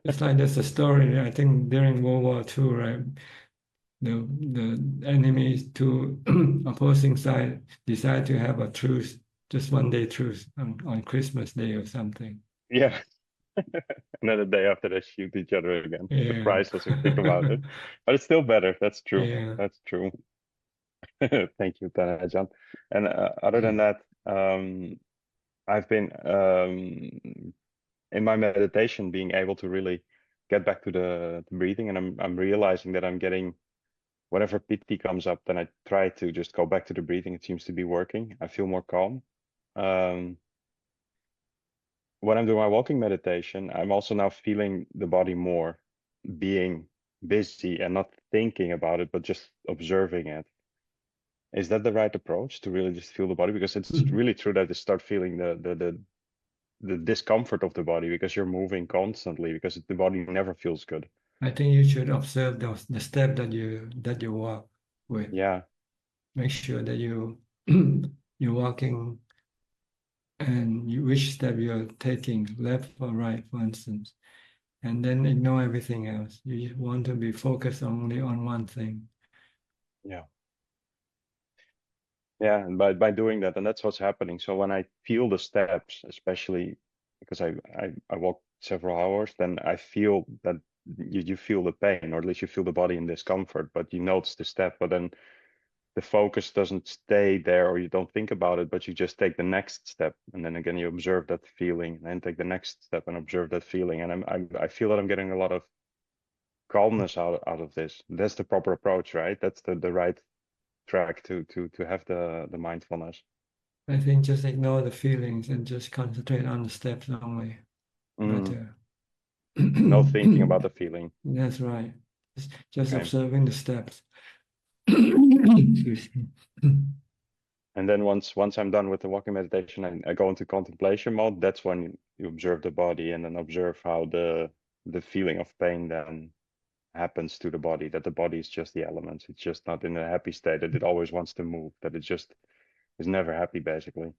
It's like there's a story, I think during World War II, right? The enemies, two opposing side decide to have a truce, just one day truce on Christmas Day or something. Yeah. Another day after they shoot each other again. Yeah. It's priceless if you think about it. But it's still better. That's true. Yeah. That's true. Thank you, Ajahn. And other than that, I've been in my meditation being able to really get back to the breathing, and I'm realizing that I'm getting whenever piti comes up, then I try to just go back to the breathing. It seems to be working. I feel more calm. When I'm doing my walking meditation, I'm also now feeling the body more, being busy and not thinking about it, but just observing it. Is that the right approach, to really just feel the body? Because it's really true that you start feeling the discomfort of the body because you're moving constantly, because the body never feels good. I think you should observe the step that you walk with. Yeah. Make sure that you're walking, and which step you're taking, left or right, for instance, and then ignore everything else. You want to be focused only on one thing. Yeah. Yeah, and by doing that, and that's what's happening. So when I feel the steps, especially because I walk several hours, then I feel that you feel the pain, or at least you feel the body in discomfort, but you notice the step, but then the focus doesn't stay there, or you don't think about it, but you just take the next step, and then again you observe that feeling, and then take the next step and observe that feeling, and I feel that I'm getting a lot of calmness out of this. That's the proper approach, right? That's the right track to have the mindfulness. I think just ignore the feelings and just concentrate on the steps only. Better. No thinking about the feeling. That's right. Just Okay. observing the steps. Excuse me. And then once I'm done with the walking meditation, I go into contemplation mode. That's when you observe the body, and then observe how the feeling of pain then happens to the body, that the body is just the elements. It's just not in a happy state, that it always wants to move, that it just is never happy, basically.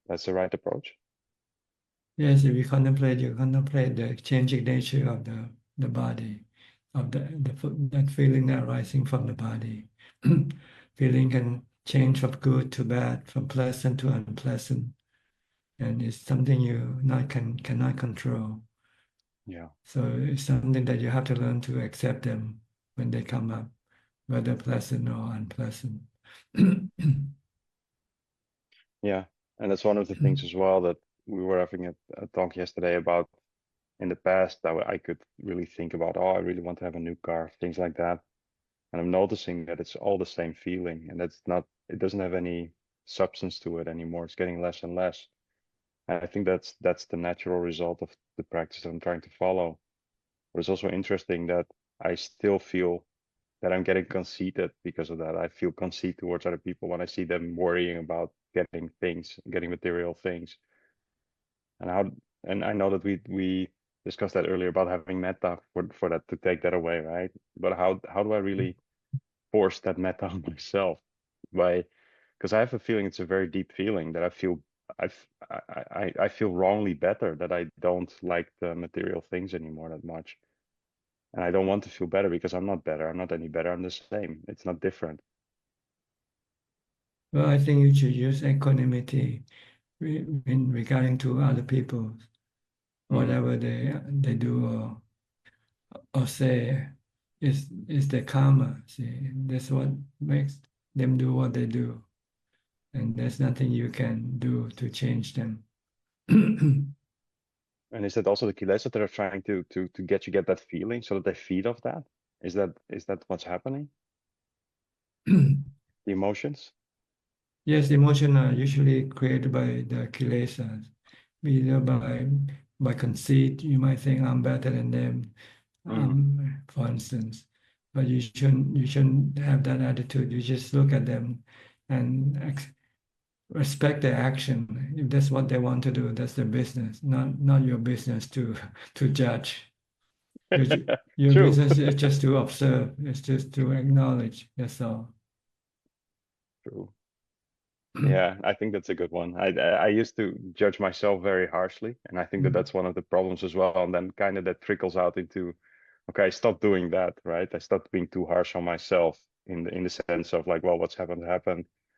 That's the right approach. Yes, if you contemplate the changing nature of the body, of that feeling that arising from the body. Feeling can change from good to bad, from pleasant to unpleasant, and it's something you cannot control. Yeah. So it's something that you have to learn to accept them when they come up, whether pleasant or unpleasant. Yeah, and that's one of the things as well that we were having a talk yesterday about. In the past, I could really think about, oh, I really want to have a new car, things like that. And I'm noticing that it's all the same feeling, and it doesn't have any substance to it anymore. It's getting less and less. And I think that's the natural result of the practice I'm trying to follow. But it's also interesting that I still feel that I'm getting conceited because of that. I feel conceit towards other people when I see them worrying about getting things, getting material things. And I know that we discussed that earlier about having metta for that, to take that away, right? But how do I really force that metta on myself? Because I have a feeling, it's a very deep feeling, that I feel wrongly better, that I don't like the material things anymore that much. And I don't want to feel better, because I'm not better. I'm not any better. I'm the same. It's not different. Well, I think you should use equanimity in regarding to other people, whatever they do or say is the karma. See, that's what makes them do what they do, and there's nothing you can do to change them. And is that also the kilesa that are trying to get that feeling so that they feed off that? Is that what's happening? The emotions? Yes, emotions are usually created by the kilesas, either by conceit. You might think I'm better than them, for instance. But you shouldn't have that attitude. You just look at them and respect their action. If that's what they want to do, that's their business, not your business to judge. Your True. business is just to observe. It's just to acknowledge. That's all. True. Yeah, I think that's a good one. I used to judge myself very harshly, and I think that that's one of the problems as well. And then kind of that trickles out into, okay, I stopped doing that, right? I stopped being too harsh on myself in the sense of like, well, what's happened.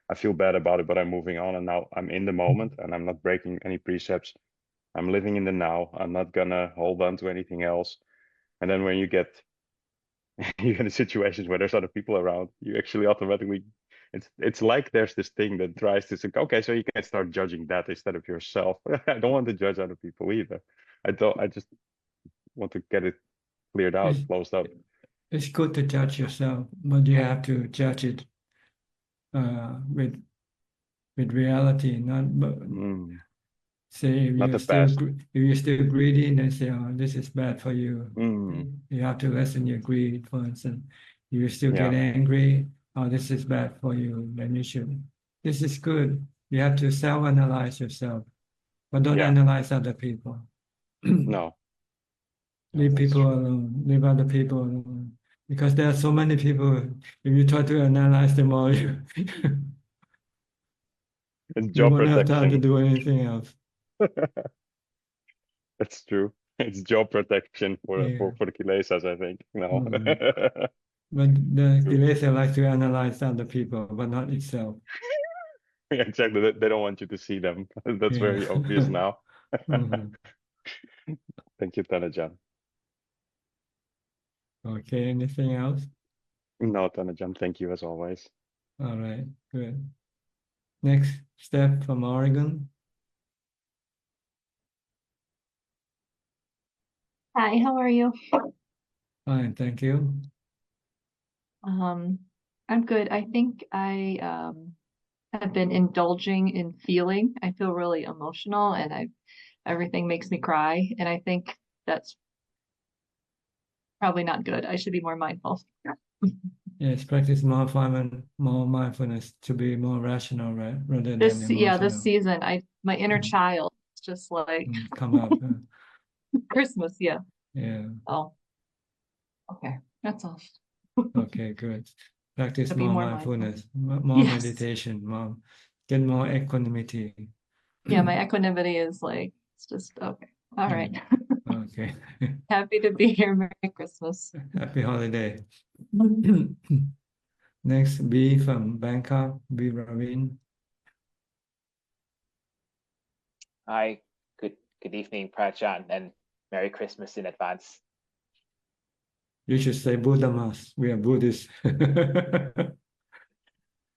I feel bad about it, but I'm moving on, and now I'm in the moment, and I'm not breaking any precepts. I'm living in the now. I'm not gonna hold on to anything else. And then when you get in situations where there's other people around, you actually automatically it's like there's this thing that tries to say, okay, so you can start judging that instead of yourself. I don't want to judge other people either. I just want to get it cleared out, closed up. It's good to judge yourself, but you have to judge it with reality, not say if Not you're the still past. if you're still greedy, then say, oh, this is bad for you. You have to lessen your greed, for instance. You still get angry, oh, this is bad for you, then you should. This is good. You have to self-analyze yourself, but don't analyze other people. No. Leave people alone, leave other people alone. Because there are so many people, if you try to analyze them all, you won't have time to do anything else. That's true. It's job protection for the kilesas, I think. No. But the kilesa likes to analyze other people, but not itself. Exactly. They don't want you to see them. That's very obvious now. Thank you, Tanajan. Okay, anything else? No, Tanajan, thank you as always. All right, good. Next step from Oregon. Hi, how are you? Fine, thank you. I'm good. I think I have been indulging in feeling. I feel really emotional and everything makes me cry. And I think that's probably not good. I should be more mindful. Yes, practice more mindfulness to be more rational, right? Rather than emotional. This season, my inner child is just like come up. Christmas, yeah. Yeah. Oh, okay. That's all. Okay, good. Practice To be more more mindfulness, more meditation, get more equanimity. Yeah, my equanimity is like, it's just, okay. All right. Okay. Happy to be here. Merry Christmas. Happy holiday. Next, B from Bangkok, B Ravin. Hi, good evening, Prajaan, and Merry Christmas in advance. You should say Buddha Mass. We are Buddhists.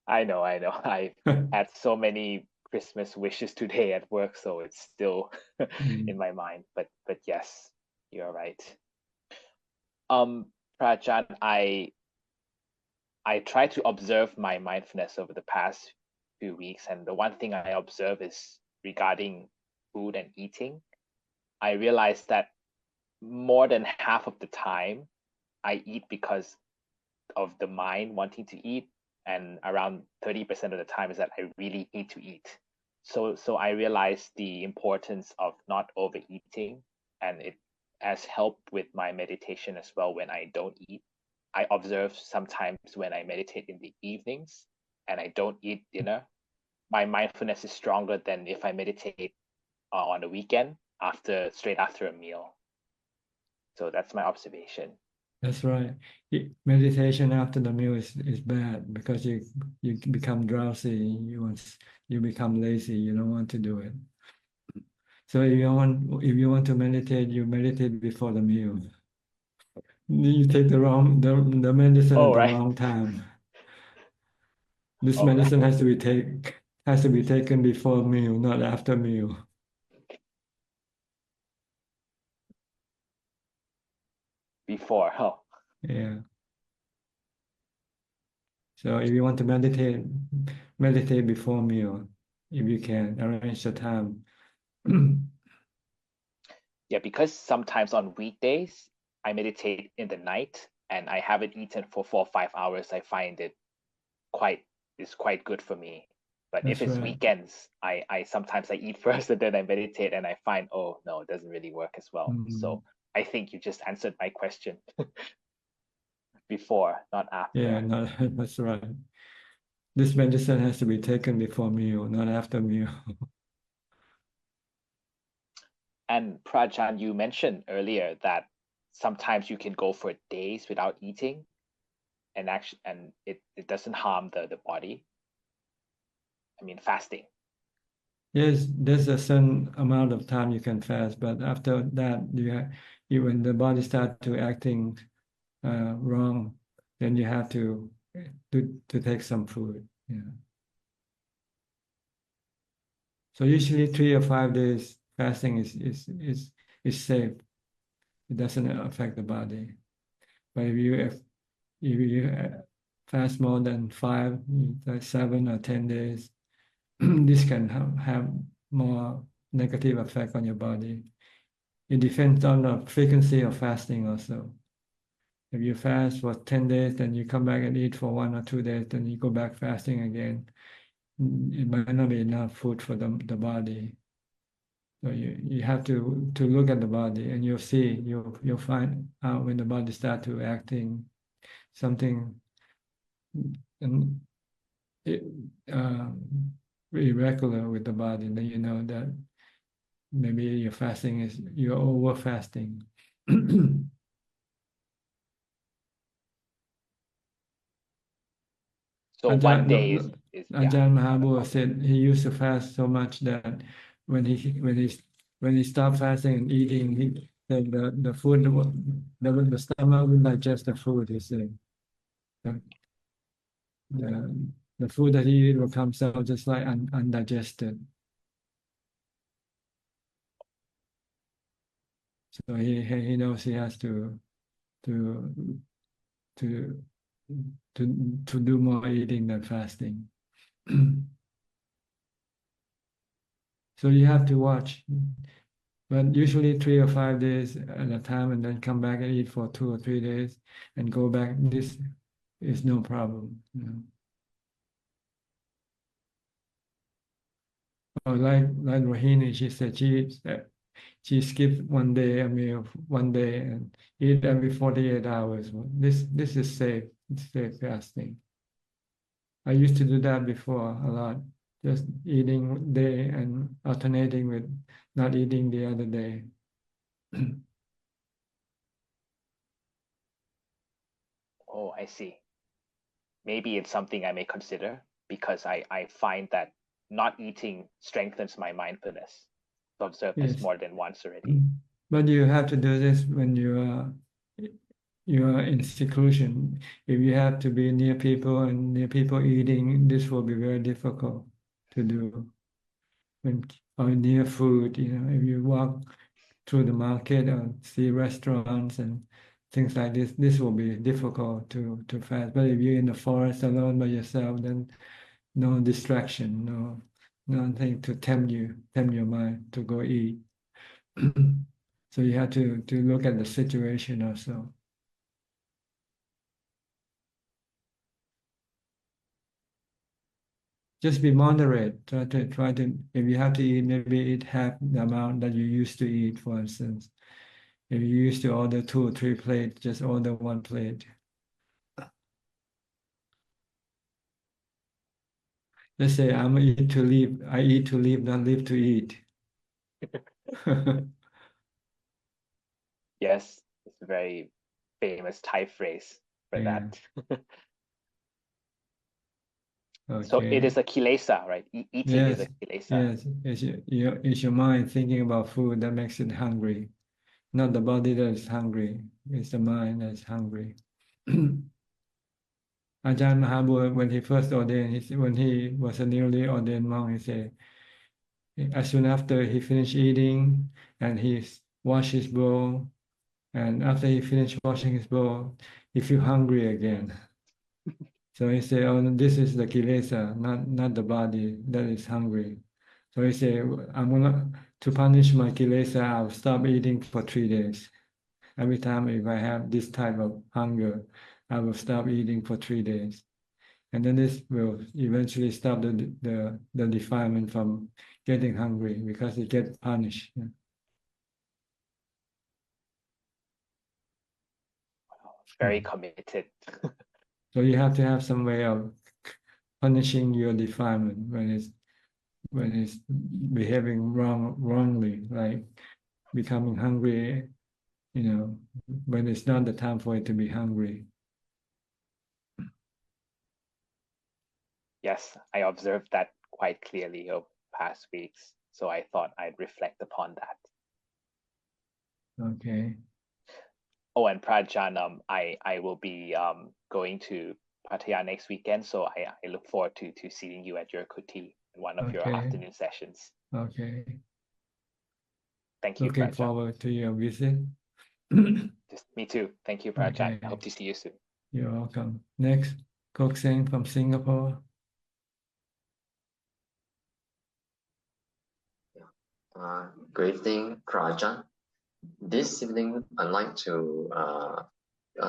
I know. I had so many Christmas wishes today at work, so it's still in my mind. But yes, you're right. Prajaan, I try to observe my mindfulness over the past few weeks, and the one thing I observe is regarding food and eating. I realized that more than half of the time I eat because of the mind wanting to eat, and around 30% of the time is that I really need to eat. So I realized the importance of not overeating, and it has helped with my meditation as well when I don't eat. I observe sometimes when I meditate in the evenings and I don't eat dinner, my mindfulness is stronger than if I meditate on the weekend straight after a meal. So that's my observation. That's right. Meditation after the meal is bad because you become drowsy. You become lazy. You don't want to do it. So if you want to meditate, you meditate before the meal. You take the medicine Oh, at the right. wrong time. This Oh, right. medicine has to be taken before meal, not after meal. Before. Oh, Yeah. So if you want to meditate before meal, if you can arrange the time. yeah, because sometimes on weekdays I meditate in the night and I haven't eaten for 4 or 5 hours. I find it's quite good for me. But if That's it's right. weekends, I sometimes I eat first and then I meditate and I find, oh no, it doesn't really work as well. So I think you just answered my question before, not after. Yeah, no, that's right. This medicine has to be taken before meal, not after meal. And Prajan, you mentioned earlier that sometimes you can go for days without eating and it doesn't harm the body. I mean, fasting. Yes, there's a certain amount of time you can fast, but after that, when the body start to acting wrong, then you have to take some food. Yeah. So usually 3 or 5 days fasting is safe. It doesn't affect the body. But if you fast more than 5, like 7 or 10 days, this can have more negative effect on your body. It depends on the frequency of fasting also. If you fast for 10 days, then you come back and eat for 1 or 2 days, then you go back fasting again. It might not be enough food for the body. So you have to look at the body, and you'll find out when the body start to acting something and irregular with the body, then you know that maybe you're over fasting. So one day is Ajahn Mahabua said he used to fast so much that when he stopped fasting and eating, the food, the stomach would digest the food. He said the food that he eat will come out just like undigested. So he knows he has to do more eating than fasting. So you have to watch, but usually 3 or 5 days at a time, and then come back and eat for 2 or 3 days and go back. This is no problem. Or like Rohini, she said she skipped one day, a meal one day, and eat every 48 hours. This is safe. It's safe fasting. I used to do that before a lot, just eating day and alternating with not eating the other day. Oh, I see. Maybe it's something I may consider because I find that not eating strengthens my mindfulness. To observe this Yes. more than once already. But you have to do this when you are in seclusion. If you have to be near people and near people eating, this will be very difficult to do. Or near food, if you walk through the market or see restaurants and things like this will be difficult to fast. But if you're in the forest alone by yourself, then no distraction, nothing to tempt your mind to go eat. So you have to look at the situation also. Just be moderate. Try to if you have to eat, maybe eat half the amount that you used to eat, for instance. If you used to order 2 or 3 plates, just order 1 plate. Let's say I eat to live, not live to eat. Yes, it's very, famous Thai phrase for Yeah. that. So it Okay. is a kilesa, right? Eating is a kilesa. Yes. It's your mind thinking about food that makes it hungry. Not the body that is hungry. It's the mind that's hungry. Ajahn Mahabur, when he first ordained, when he was a newly ordained monk, he said, as soon after he finished eating and he washed his bowl, and after he finished washing his bowl, he feel hungry again. So he said, "Oh, this is the kilesa, not the body that is hungry." So he said, "I'm gonna to punish my kilesa. I'll stop eating for 3 days. Every time if I have this type of hunger, I will stop eating for 3 days, and then this will eventually stop the defilement from getting hungry because it gets punished." Yeah. Very committed. So you have to have some way of punishing your defilement when it's behaving wrongly, like becoming hungry, when it's not the time for it to be hungry. Yes, I observed that quite clearly over past weeks. So I thought I'd reflect upon that. Okay. Oh, and Prajan, I will be going to Pattaya next weekend, so I look forward to seeing you at your kuti in one of your afternoon sessions. Okay. Thank you, Looking Prajan. forward to your visit. Me too. Thank you, Prajan. Okay. I hope to see you soon. You're welcome. Next, Kok Seng from Singapore. Good evening, Prajan. This evening, I'd like to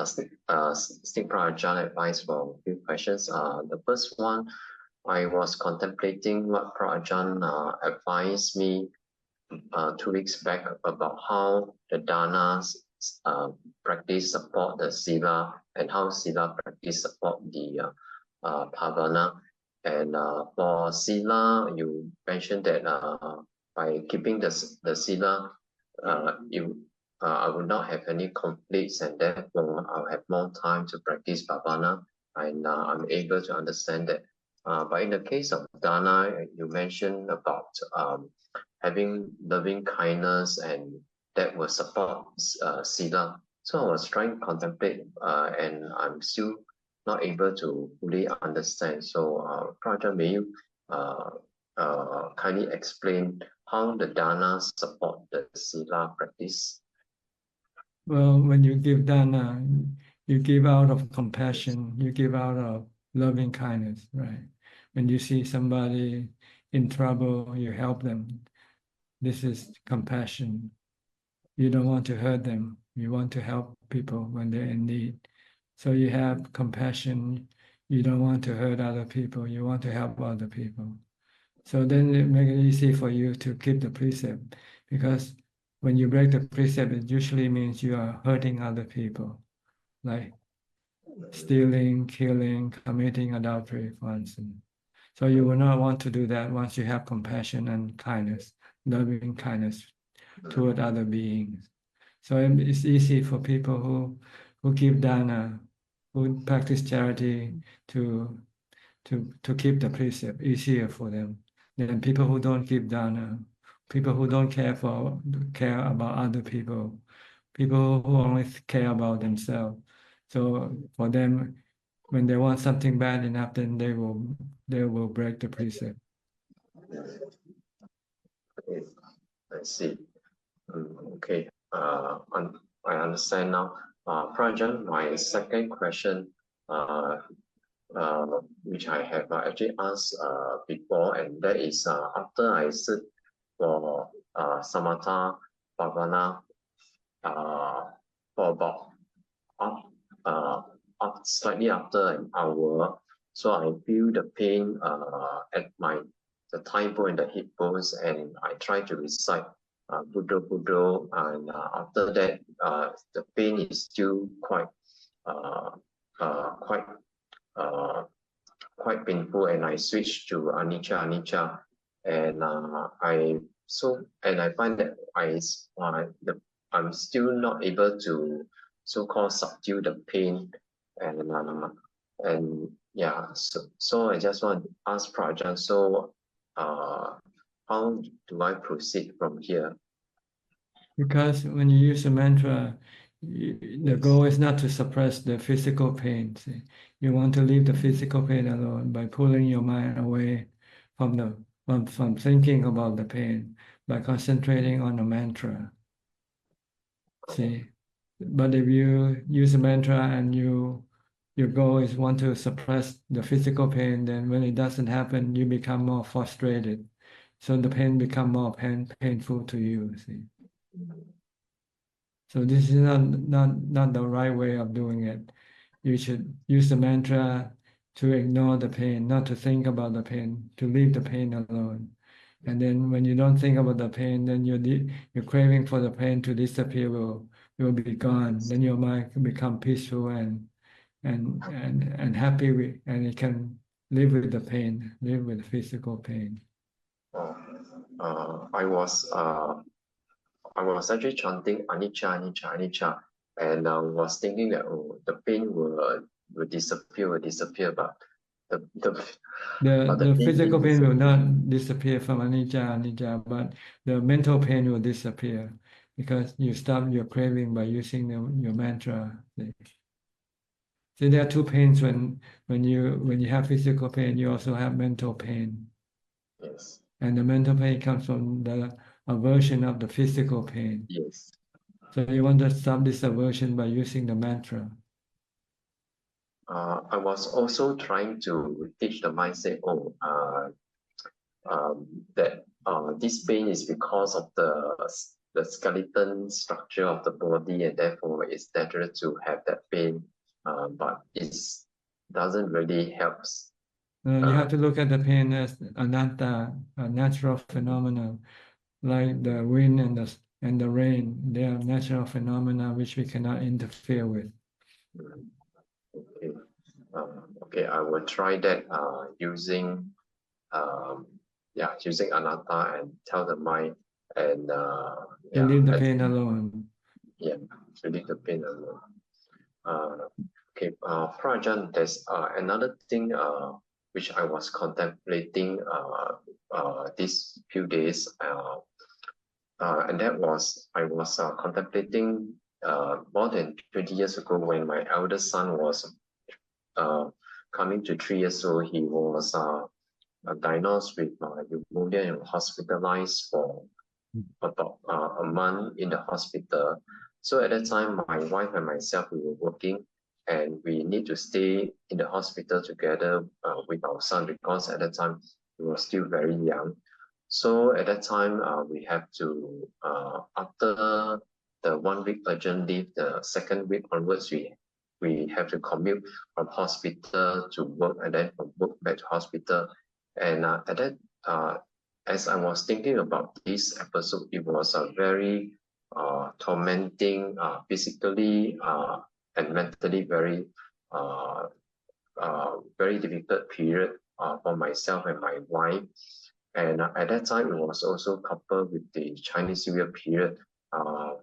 seek Prajan advice for a few questions. The first one, I was contemplating what Prajan advised me 2 weeks back about how the Dhanas practice support the Sila and how Sila practice support the Bhavana. And for Sila, you mentioned that by keeping the Sila, I will not have any conflicts, and therefore I'll have more time to practice Bhavana, and I'm able to understand that. But in the case of Dana, you mentioned about having loving kindness, and that will support Sila. So I was trying to contemplate, and I'm still not able to fully understand. So, Prajan, may you kindly explain how the Dana support the Sila practice? Well, when you give dana, you give out of compassion, you give out of loving kindness, right? When you see somebody in trouble, you help them. This is compassion. You don't want to hurt them. You want to help people when they're in need. So you have compassion. You don't want to hurt other people. You want to help other people. So then it makes it easy for you to keep the precept, because when you break the precept, it usually means you are hurting other people, like stealing, killing, committing adultery, for instance. So you will not want to do that once you have compassion and kindness, loving kindness toward other beings. So it's easy for people who give dana, who practice charity, to keep the precept, easier for them than people who don't give dana, people who don't care about other people, people who only care about themselves. So for them, when they want something bad enough, then they will break the precept. I see. Okay. I understand now. Prajan, my second question, which I have actually asked before, and that is after I sit for Samatha Bhavana for about slightly after an hour, so I feel the pain at the thigh bone and the hip bones, and I try to recite Buddha, and after that, the pain is still quite painful, and I switch to anicca, and I find that I'm still not able to so-called subdue the pain, and yeah, so I just want to ask Prajan, so how do I proceed from here? Because when you use a mantra, the goal is not to suppress the physical pain. See? You want to leave the physical pain alone by pulling your mind away from from thinking about the pain by concentrating on the mantra. See, but if you use a mantra and your goal is want to suppress the physical pain, then when it doesn't happen, you become more frustrated. So the pain become more painful to you. See. So this is not the right way of doing it. You should use the mantra to ignore the pain, not to think about the pain, to leave the pain alone. And then when you don't think about the pain, then your craving for the pain to disappear will be gone. Then your mind can become peaceful and happy and it can live with the pain, live with physical pain. I was actually chanting anicca, anicca, anicca, and I was thinking that the pain will disappear, but the physical pain will not disappear from anicca, but the mental pain will disappear because you stop your craving by using your mantra. See, there are two pains when you have physical pain, you also have mental pain. Yes. And the mental pain comes from the aversion of the physical pain. Yes. So you want to stop this aversion by using the mantra. I was also trying to teach the mindset, that this pain is because of the skeleton structure of the body, and therefore it's natural to have that pain, but it doesn't really help. You have to look at the pain as anatta, a natural phenomenon, like the wind and the rain. They are natural phenomena which we cannot interfere with. Okay, okay, I will try that using using anatta and tell the mind and leave the pain alone. Yeah, to leave the pain alone. Okay, Prajan, there's another thing which I was contemplating these few days, and that was I was contemplating more than 20 years ago when my eldest son was coming to 3 years old. He was diagnosed with pneumonia and hospitalized for about a month in the hospital. So at that time, my wife and myself, we were working, and we need to stay in the hospital together with our son because at that time he was still very young. So at that time, we have to, after the 1 week urgent leave, the second week onwards, we have to commute from hospital to work and then from work back to hospital. And at that, as I was thinking about this episode, it was a very tormenting, physically and mentally very difficult period for myself and my wife. And at that time, it was also coupled with the Chinese New Year period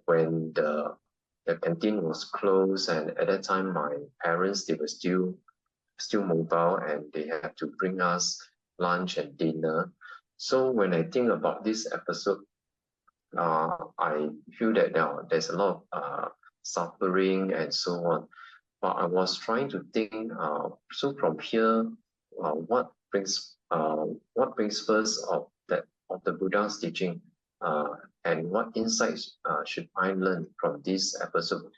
when the canteen was closed. And at that time, my parents, they were still mobile and they had to bring us lunch and dinner. So when I think about this episode, I feel that there's a lot of suffering and so on. But I was trying to think, so from here, what brings first of the Buddha's teaching, and what insights should I learn from this episode?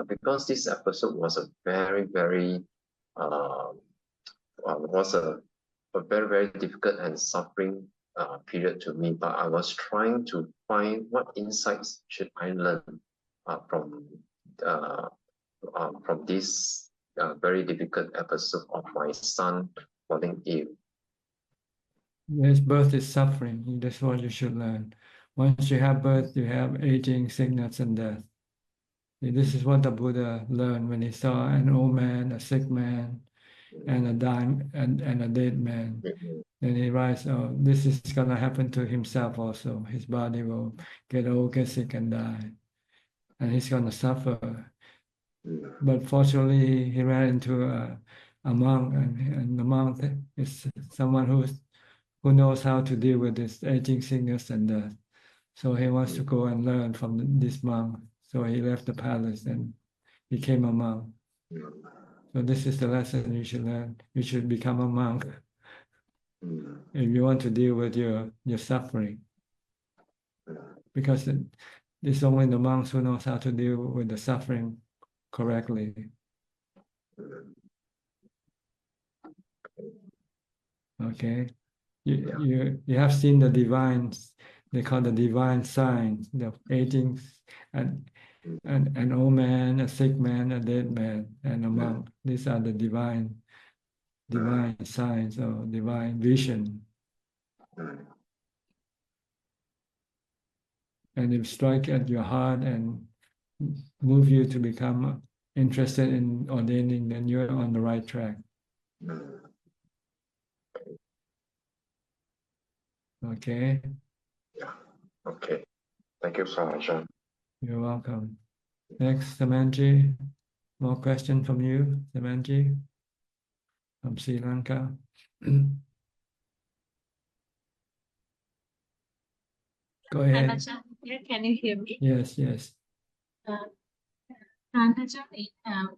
Because this episode was a very, very very difficult and suffering period to me. But I was trying to find what insights should I learn from this very difficult episode of my son falling ill. Yes, birth is suffering. That's what you should learn. Once you have birth, you have aging, sickness, and death. This is what the Buddha learned when he saw an old man, a sick man, and a dying and a dead man. Then he realized, oh, this is gonna happen to himself also. His body will get old, get sick, and die, and he's gonna suffer. But fortunately, he ran into a monk, and the monk is someone who knows how to deal with this aging, sickness, and death. So he wants to go and learn from this monk. So he left the palace and became a monk. So this is the lesson you should learn. You should become a monk if you want to deal with your suffering. Because it's only the monks who knows how to deal with the suffering correctly. Okay, you have seen the divine, they call the divine signs, the aging, and an old man, a sick man, a dead man, and a monk. These are the divine signs or divine vision. And if strike at your heart and move you to become interested in ordaining, then you're on the right track. Okay. Yeah. Okay. Thank you so much, Ajahn. You're welcome. Next, Samanji. More question from you, Samanji, from Sri Lanka. Go ahead. Ajahn, yeah, can you hear me? Yes, yes. Ajahn,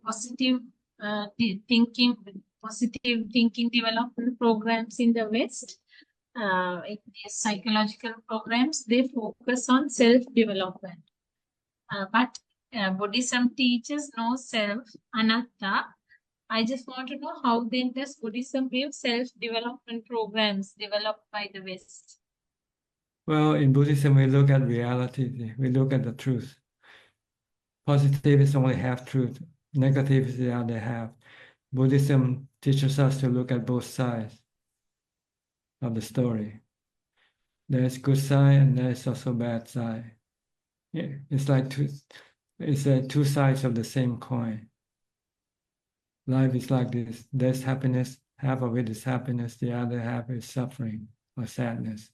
positive thinking, positive thinking development programs in the West, in these psychological programs, they focus on self-development. But Buddhism teaches no self, anatta. I just want to know how then does Buddhism view self-development programs developed by the West? Well, in Buddhism, we look at reality. We look at the truth. Positive is only half truth. Negative is the other half. Buddhism teaches us to look at both sides of the story. There's good side and there's also bad side. Yeah, it's like two sides of the same coin. Life is like this. There's happiness. Half of it is happiness. The other half is suffering or sadness.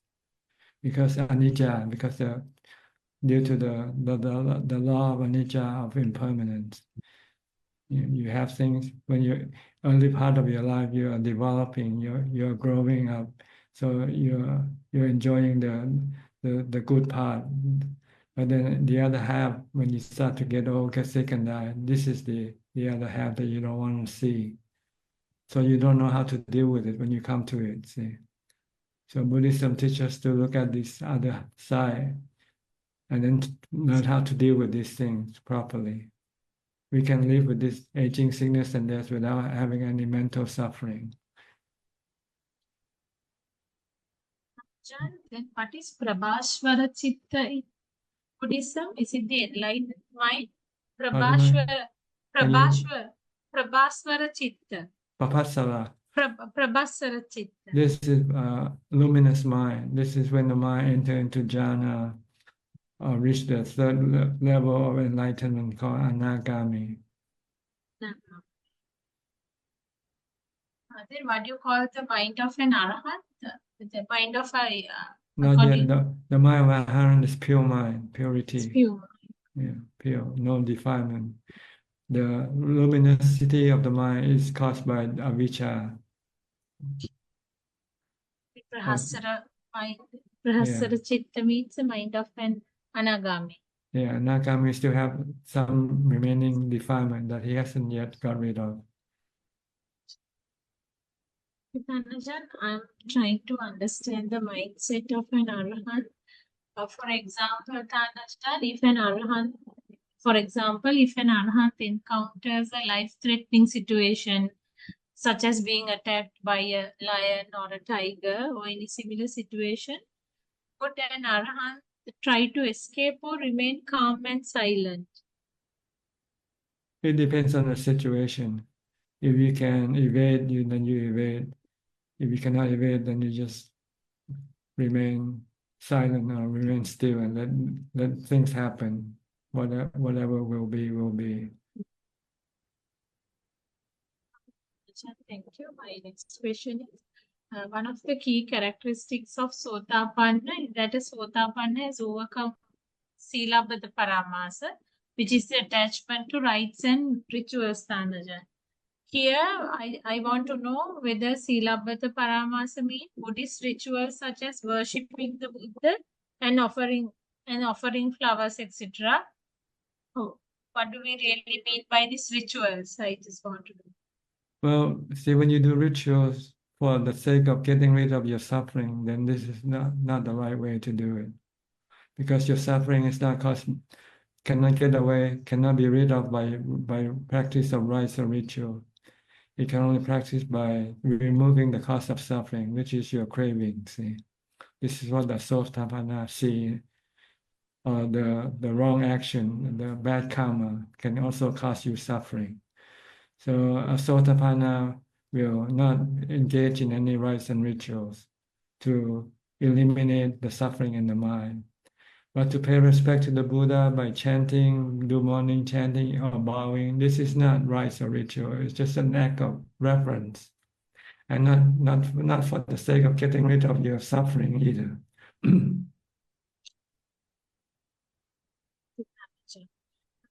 Because anicca, because due to the law of anicca, of impermanence. You have things when you're early part of your life, you are developing, you're growing up, so you're enjoying the good part. But then the other half, when you start to get old, get sick and die, this is the other half that you don't want to see. So you don't know how to deal with it when you come to it. See, so Buddhism teaches us to look at this other side, and then learn how to deal with these things properly. We can live with this aging, sickness, and death without having any mental suffering. Ajahn, then what is Prabhaswara Chitta in Buddhism? Is it the enlightened mind? Prabhaswara Chitta. Papasara. Prabhaswara Chitta. This is luminous mind. This is when the mind enters into jhana, or reach the third level of enlightenment called anagami. Then what do you call the mind of an arahant? The mind of a Not yet. The mind of arahant is pure mind, purity. It's pure. Yeah, pure, no defilement. The luminosity of the mind is caused by avijja. Prahasara Chitta means the mind of an anagami. Yeah, anagami still have some remaining defilement that he hasn't yet got rid of. Ajahn, I'm trying to understand the mindset of an arahant. For example, Ajahn, if an arahant encounters a life-threatening situation, such as being attacked by a lion or a tiger or any similar situation, would an arahant try to escape or remain calm and silent? It depends on the situation. If you can evade, then you evade. If you cannot evade, then you just remain silent or remain still and let things happen. Whatever will be, will be. Thank you. My next question is, one of the key characteristics of Sotapanna is that a Sotapanna has overcome Silabhata Paramasa, which is the attachment to rites and rituals, Tanajan. Here, I want to know whether Silabbata Paramasa means Buddhist rituals such as worshipping the Buddha and offering flowers, etc. Oh, what do we really mean by these rituals? I just want to know. Well, see, when you do rituals for the sake of getting rid of your suffering, then this is not the right way to do it. Because your suffering is not cannot get away, cannot be rid of by practice of rites or ritual. It can only practice by removing the cause of suffering, which is your craving. See, this is what the Sotapanna see. The wrong action, the bad karma, can also cause you suffering. So a Sotapanna will not engage in any rites and rituals to eliminate the suffering in the mind. But to pay respect to the Buddha by chanting, do morning chanting or bowing, this is not rites or ritual. It's just an act of reverence, and not for the sake of getting rid of your suffering either.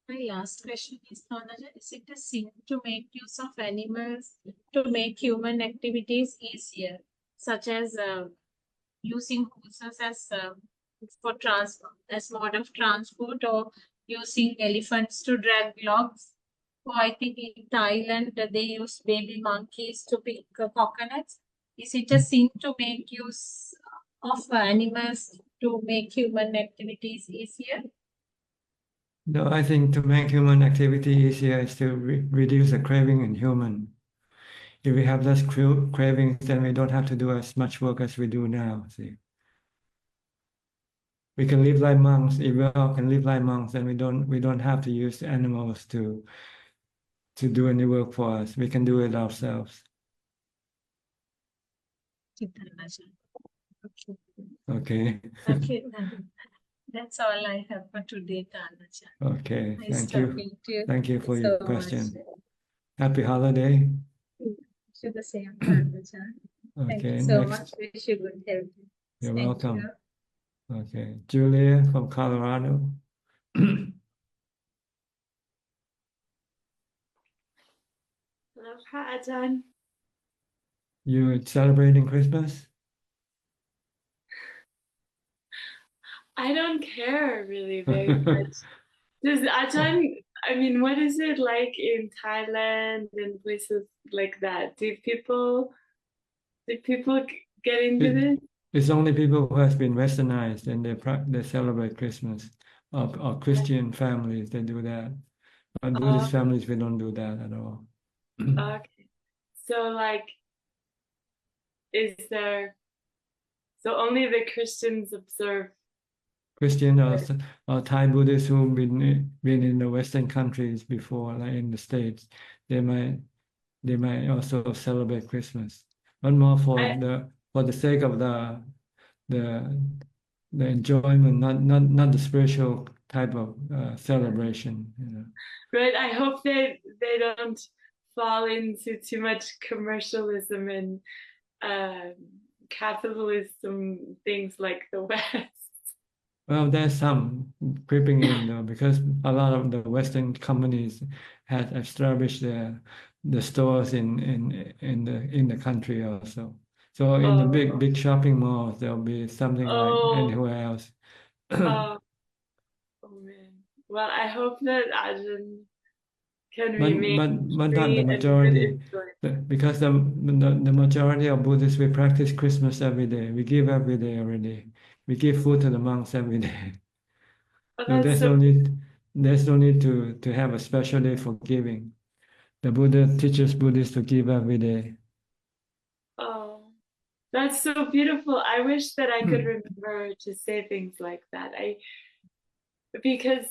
My last question is, Tanajan, is it a sin to make use of animals to make human activities easier, such as using horses as mode of transport, or using elephants to drag logs? Or I think in Thailand they use baby monkeys to pick coconuts. Is it a sin to make use of animals to make human activities easier? No, I think to make human activity easier is to reduce the craving in human. If we have less cravings, then we don't have to do as much work as we do now. See, we can live like monks. If we all can live like monks, then we don't have to use animals to do any work for us. We can do it ourselves. Okay. Okay. That's all I have for today, Tanajan. Okay. Nice Thank you. talking to you. Thank you for so your much. question. Happy holiday. Wish you the same, Tanajan. Thank Okay. you so Next. much. Wish you good health. You're Thank welcome. you. Okay. Julia from Colorado. Hello, hi, Ajahn. You celebrating Christmas? I don't care really very much. Does Ajahn, I mean, what is it like in Thailand and places like that? Do people get into this? It's only people who has been westernized and they celebrate Christmas. Or Christian families, they do that. But Buddhist families, we don't do that at all. Okay. So like, so only the Christians observe? Christian or Thai Buddhists who've been in the Western countries before, like in the States, they might also celebrate Christmas, but more for the sake of the enjoyment, not the spiritual type of celebration. You know. Right. I hope they don't fall into too much commercialism and capitalism, things like the West. Well, there's some creeping in though, because a lot of the Western companies had established the stores in the country also. So in the big shopping malls, there'll be something like anywhere else. Oh man. Well, I hope that Ajahn can remain but not free the and majority, good. because the majority of Buddhists, we practice Christmas every day. We give every day already. We give food to the monks every day. So there's no need to have a special day for giving. The Buddha teaches Buddhists to give every day. Oh, that's so beautiful. I wish that I could remember to say things like that. Because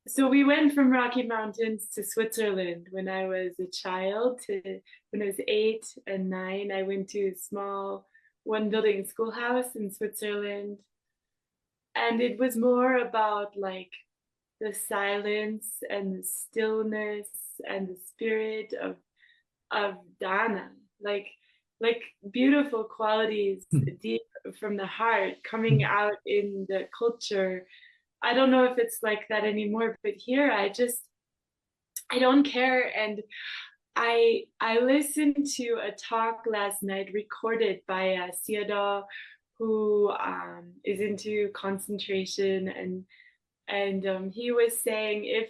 so we went from Rocky Mountains to Switzerland when I was a child. When I was 8 and 9, I went to a small one-building schoolhouse in Switzerland. And it was more about like the silence and the stillness and the spirit of Dhamma, like beautiful qualities deep from the heart coming out in the culture I don't know if it's like that anymore, but here I don't care. And I listened to a talk last night recorded by Theodore, who is into concentration, and he was saying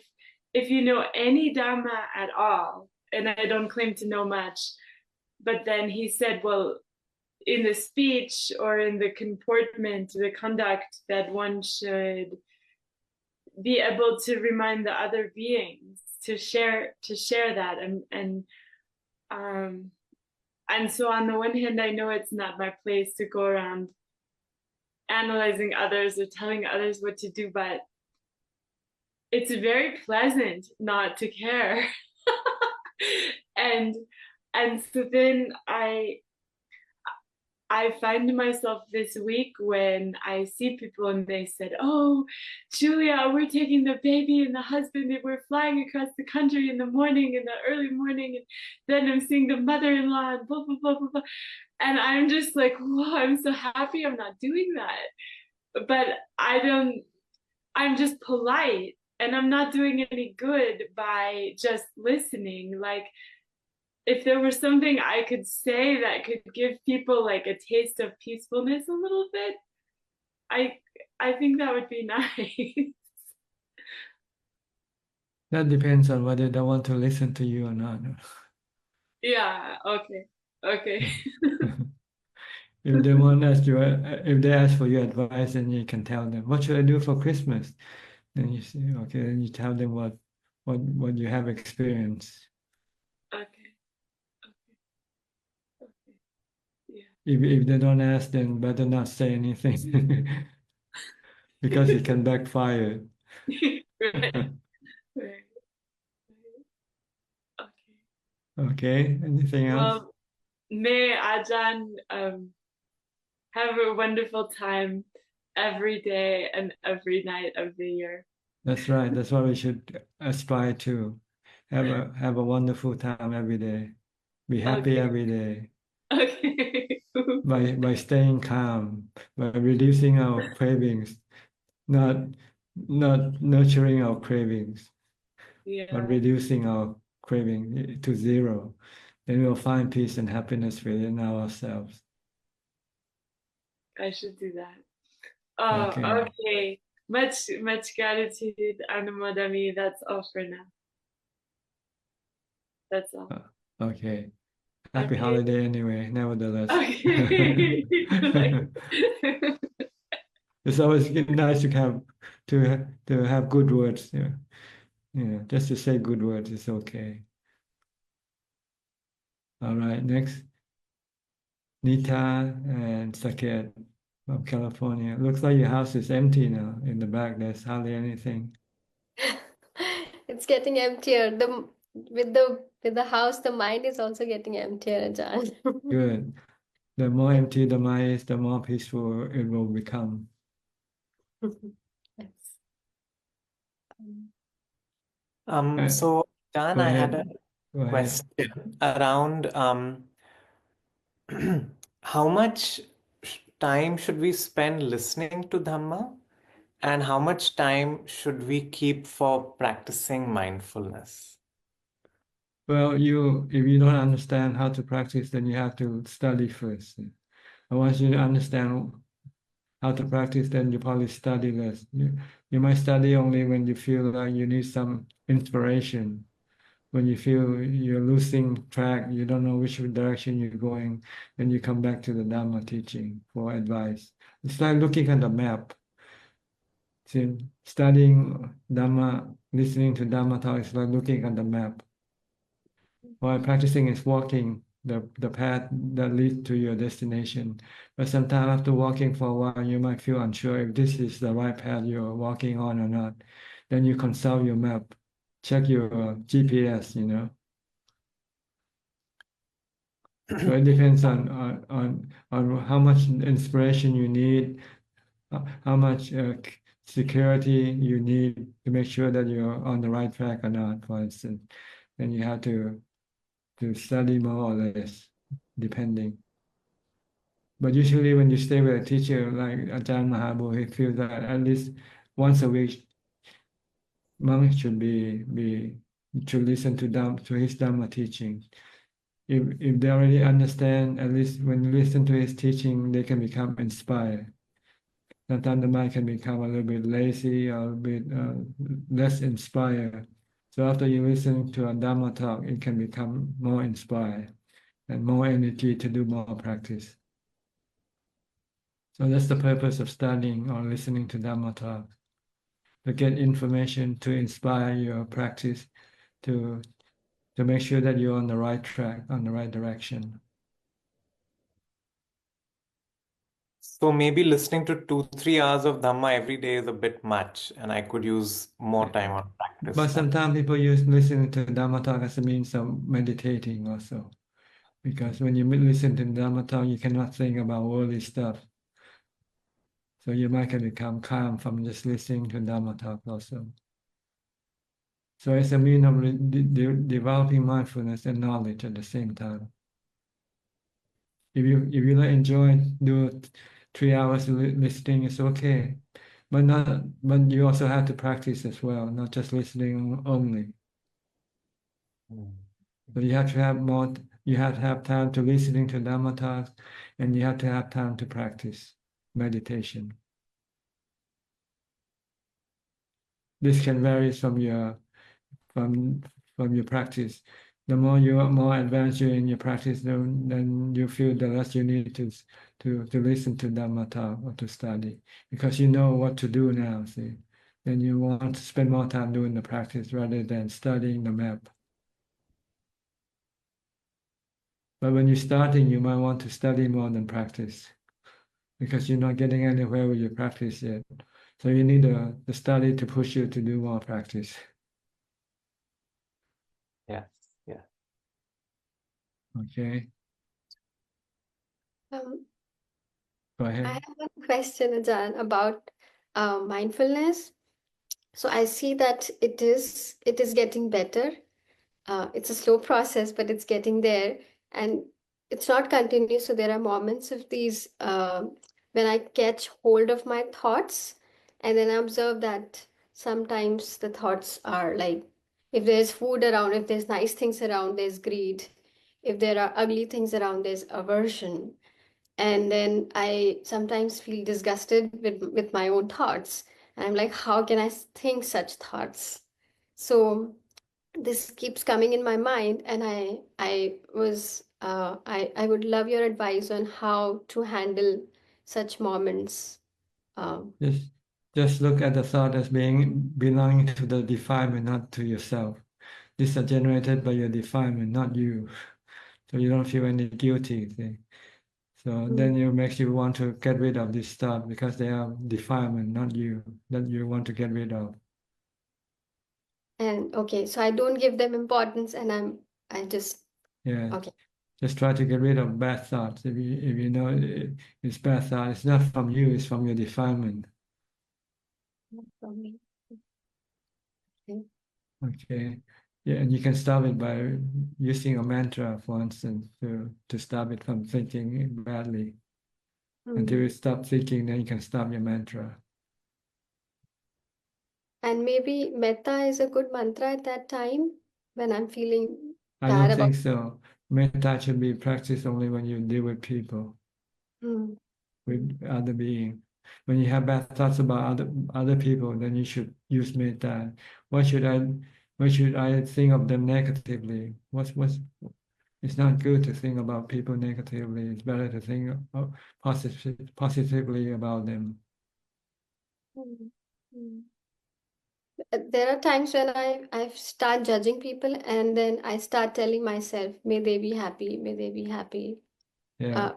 if you know any Dhamma at all, and I don't claim to know much, but then he said, well, in the speech or in the comportment, the conduct, that one should be able to remind the other beings to share that, and so on the one hand, I know it's not my place to go around analyzing others or telling others what to do, but it's very pleasant not to care. and so then I find myself this week when I see people and they said, oh, Julia, we're taking the baby and the husband and we're flying across the country in the morning, in the early morning, and then I'm seeing the mother-in-law and blah, blah, blah, blah, blah. And I'm just like, whoa, I'm so happy I'm not doing that. But I'm just polite, and I'm not doing any good by just listening. Like, if there was something I could say that could give people like a taste of peacefulness a little bit, I think that would be nice. That depends on whether they want to listen to you or not. Yeah, okay. If they want to ask you, if they ask for your advice, then you can tell them, what should I do for Christmas? Then you say, okay, then you tell them what you have experienced. Okay. Yeah. If they don't ask, then better not say anything because it can backfire. Right. Okay, anything else? Well, may Ajahn have a wonderful time every day and every night of the year. That's right. That's what we should aspire to. Have a wonderful time every day. Be happy every day. Okay. By staying calm, by reducing our cravings, not nurturing our cravings, Yeah. but reducing our craving to zero. Then we'll find peace and happiness within ourselves. I should do that. Oh, okay. Much gratitude, Anumadami. That's all for now. That's all. Okay. Happy holiday anyway, nevertheless. Okay. It's always nice to have good words. Yeah, just to say good words is okay. All right, next. Nita and Saket from California. Looks like your house is empty now. In the back, there's hardly anything. It's getting emptier. With the house, the mind is also getting emptier, Ajahn. Good. The more empty the mind is, the more peaceful it will become. Yes. So Ajahn, I had a Go ahead. question around how much time should we spend listening to Dhamma, and how much time should we keep for practicing mindfulness? Well, if you don't understand how to practice, then you have to study first. And once you understand how to practice, then you probably study less. You might study only when you feel like you need some inspiration. When you feel you're losing track, you don't know which direction you're going, then you come back to the Dhamma teaching for advice. It's like looking at the map. See, studying Dhamma, listening to Dhamma talk is like looking at the map. While practicing is walking the path that leads to your destination. But sometimes after walking for a while, you might feel unsure if this is the right path you're walking on or not. Then you consult your map, check your GPS, So it depends on how much inspiration you need, how much security you need to make sure that you're on the right track or not, for instance. Then you have to study more or less, depending. But usually when you stay with a teacher like Ajahn Mahabodhi, he feels that at least once a week, monk should should listen to his Dhamma teaching. If they already understand, at least when you listen to his teaching, they can become inspired. Sometimes the mind can become a little bit lazy or a bit less inspired. So after you listen to a Dhamma talk, it can become more inspired and more energy to do more practice. So that's the purpose of studying or listening to Dhamma talk, to get information to inspire your practice, to make sure that you're on the right track, on the right direction. So maybe listening to 2-3 hours of Dhamma every day is a bit much, and I could use more time on practice. But sometimes people use listening to Dhamma talk as a means of meditating also. Because when you listen to Dhamma talk, you cannot think about worldly stuff. So your mind can become calm from just listening to Dhamma talk also. So it's a means of developing mindfulness and knowledge at the same time. If you enjoy do 3 hours listening, it's okay. But you also have to practice as well, not just listening only. So you have to have more. You have to have time to listening to Dhamma talks, and you have to have time to practice meditation. This can vary from your practice. The more you are more advanced you in your practice, then you feel the less you need to listen to Dhamma talk or to study, because you know what to do now. See, then you want to spend more time doing the practice rather than studying the map. But when you're starting, you might want to study more than practice, because you're not getting anywhere with your practice yet. So you need the study to push you to do more practice. Yes, yeah. Okay, Um, go I ahead. have one question, Ajahn, about mindfulness. So I see that it is getting better. It's a slow process, but it's getting there, and it's not continuous. So there are moments of these when I catch hold of my thoughts, and then I observe that sometimes the thoughts are like, if there's food around, if there's nice things around, there's greed. If there are ugly things around, there's aversion. And then I sometimes feel disgusted with my own thoughts. And I'm like, how can I think such thoughts? So this keeps coming in my mind, and I would love your advice on how to handle such moments. Just look at the thought as belonging to the defilement, not to yourself. These are generated by your defilement, not you. So you don't feel any guilty. See? So then it makes you want to get rid of this thought, because they are defilement, not you, that you want to get rid of. And okay, so I don't give them importance, and I just Yeah. okay. Just try to get rid of bad thoughts. If you know it's bad thought, it's not from you, it's from your defilement. From me. Okay. Okay. Yeah, and you can stop it by using a mantra, for instance, to stop it from thinking badly. Until you stop thinking, then you can stop your mantra. And maybe metta is a good mantra at that time when I'm feeling I bad don't about. think so. Metta should be practiced only when you deal with people, with other beings. When you have bad thoughts about other people, then you should use metta. Why should I think of them negatively? It's not good to think about people negatively. It's better to think positively about them. There are times when I start judging people, and then I start telling myself, may they be happy, may they be happy. Yeah.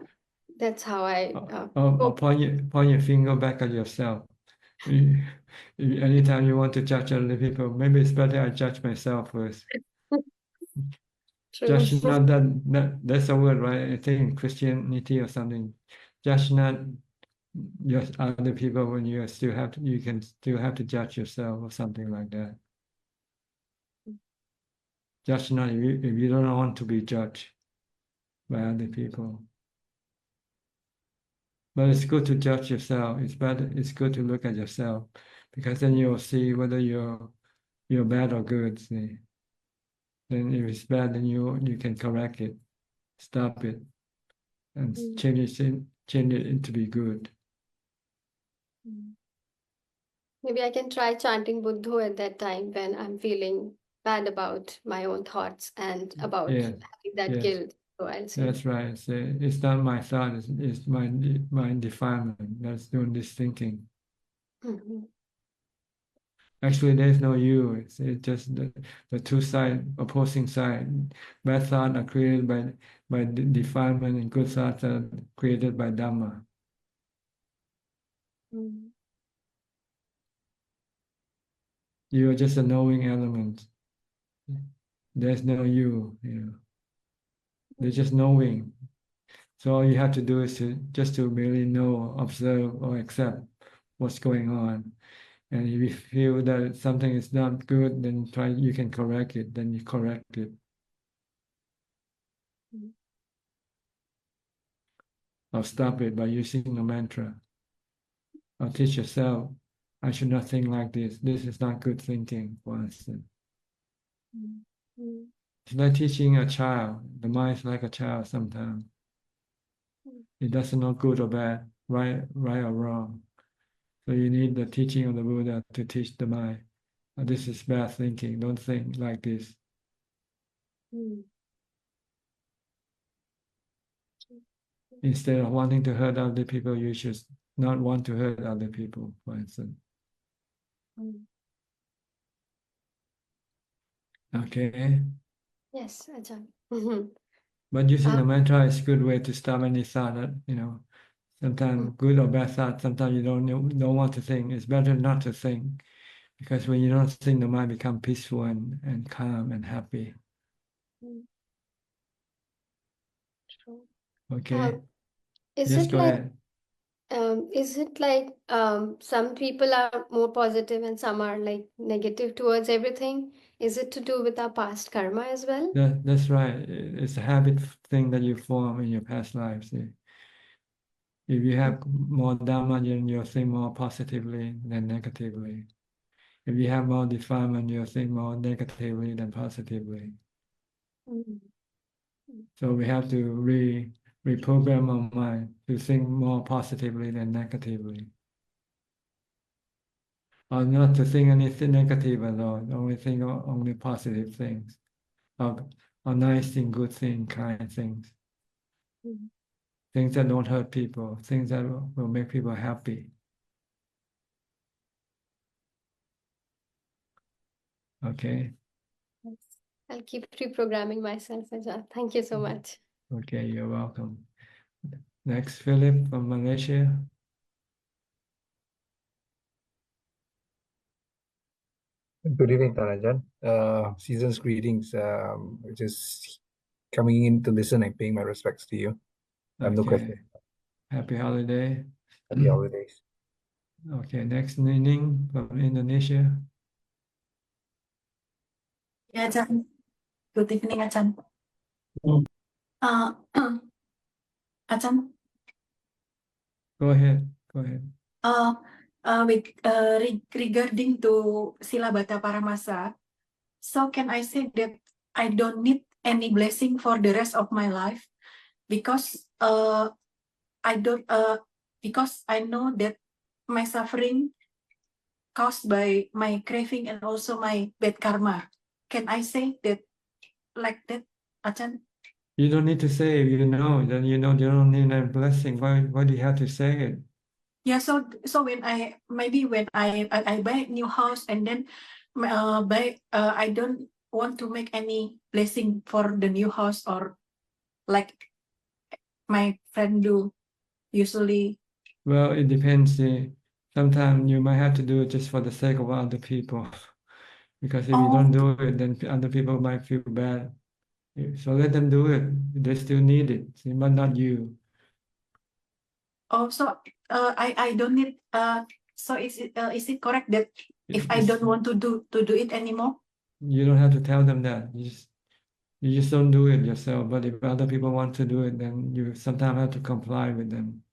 That's how I Or point your finger back at yourself. Anytime you want to judge other people, maybe it's better I judge myself first. True. Judge not that's a word, right? I think in Christianity or something. Judge not just other people when you can still have to judge yourself or something like that. Judge not if you don't want to be judged by other people. But it's good to judge yourself. It's good to look at yourself. because then you'll see whether you're bad or good. See, then if it's bad, then you can correct it, stop it, and change it into be good. Maybe I can try chanting Buddho at that time when I'm feeling bad about my own thoughts and about Yes, having that yes, guilt. So I'll say, that's right. Say, it's not my thought, it's my defilement that's doing this thinking. Mhm. Actually, there's no you. It's just the two side, opposing side. Bad thoughts are created by defilement, and good thoughts are created by Dhamma. Mm. You are just a knowing element. There's no you. There's just knowing. So all you have to do is to merely know, observe, or accept what's going on. And if you feel that something is not good, then you can correct it. Then you correct it. Or stop it by using the mantra. Or teach yourself, I should not think like this. This is not good thinking, for instance. It's like teaching a child. The mind is like a child sometimes. It doesn't know good or bad, right or wrong. So you need the teaching of the Buddha to teach the mind. This is bad thinking. Don't think like this. Instead of wanting to hurt other people, you should not want to hurt other people, for instance. Okay. Yes, Ajahn. But using the mantra is a good way to stop any thought that, sometimes good or bad thought, sometimes you don't want to think. It's better not to think, because when you don't think, the mind becomes peaceful and calm and happy. True. Okay. Is Yes, it go like ahead. some people are more positive and some are like negative towards everything? Is it to do with our past karma as well? That's right. It's a habit thing that you form in your past lives. If you have more Dhamma, then you'll think more positively than negatively. If you have more defilement, you'll think more negatively than positively. So we have to reprogram our mind to think more positively than negatively. Or not to think anything negative at all, only think only positive things. Or nice thing, good thing, kind things. Things that don't hurt people, things that will make people happy. Okay. Yes. I'll keep reprogramming myself, Ajahn. Thank you so much. Okay, you're welcome. Next, Philip from Malaysia. Good evening, Tanajan. Season's greetings. Just coming in to listen and paying my respects to you. I have no Okay. question. Happy holiday. Happy holidays. Okay, next Nining from Indonesia. Yeah, Ajahn. Good evening, Ajahn. Ajahn, Go ahead. regarding to Silabata Paramasa, so can I say that I don't need any blessing for the rest of my life because I don't because I know that my suffering caused by my craving and also my bad karma. Can I say that like that, Ajahn? You don't need to say it. You know, then you don't need a blessing. Why do you have to say it? Yeah, so when I buy new house and then I don't want to make any blessing for the new house or like my friend do usually. Well, it depends. Sometimes you might have to do it just for the sake of other people, because if you don't do it, then other people might feel bad. So let them do it. They still need it, but not you. Oh, so I don't need so is it correct that if I don't want to do it anymore? You don't have to tell them that. You just don't do it yourself. But if other people want to do it, then you sometimes have to comply with them.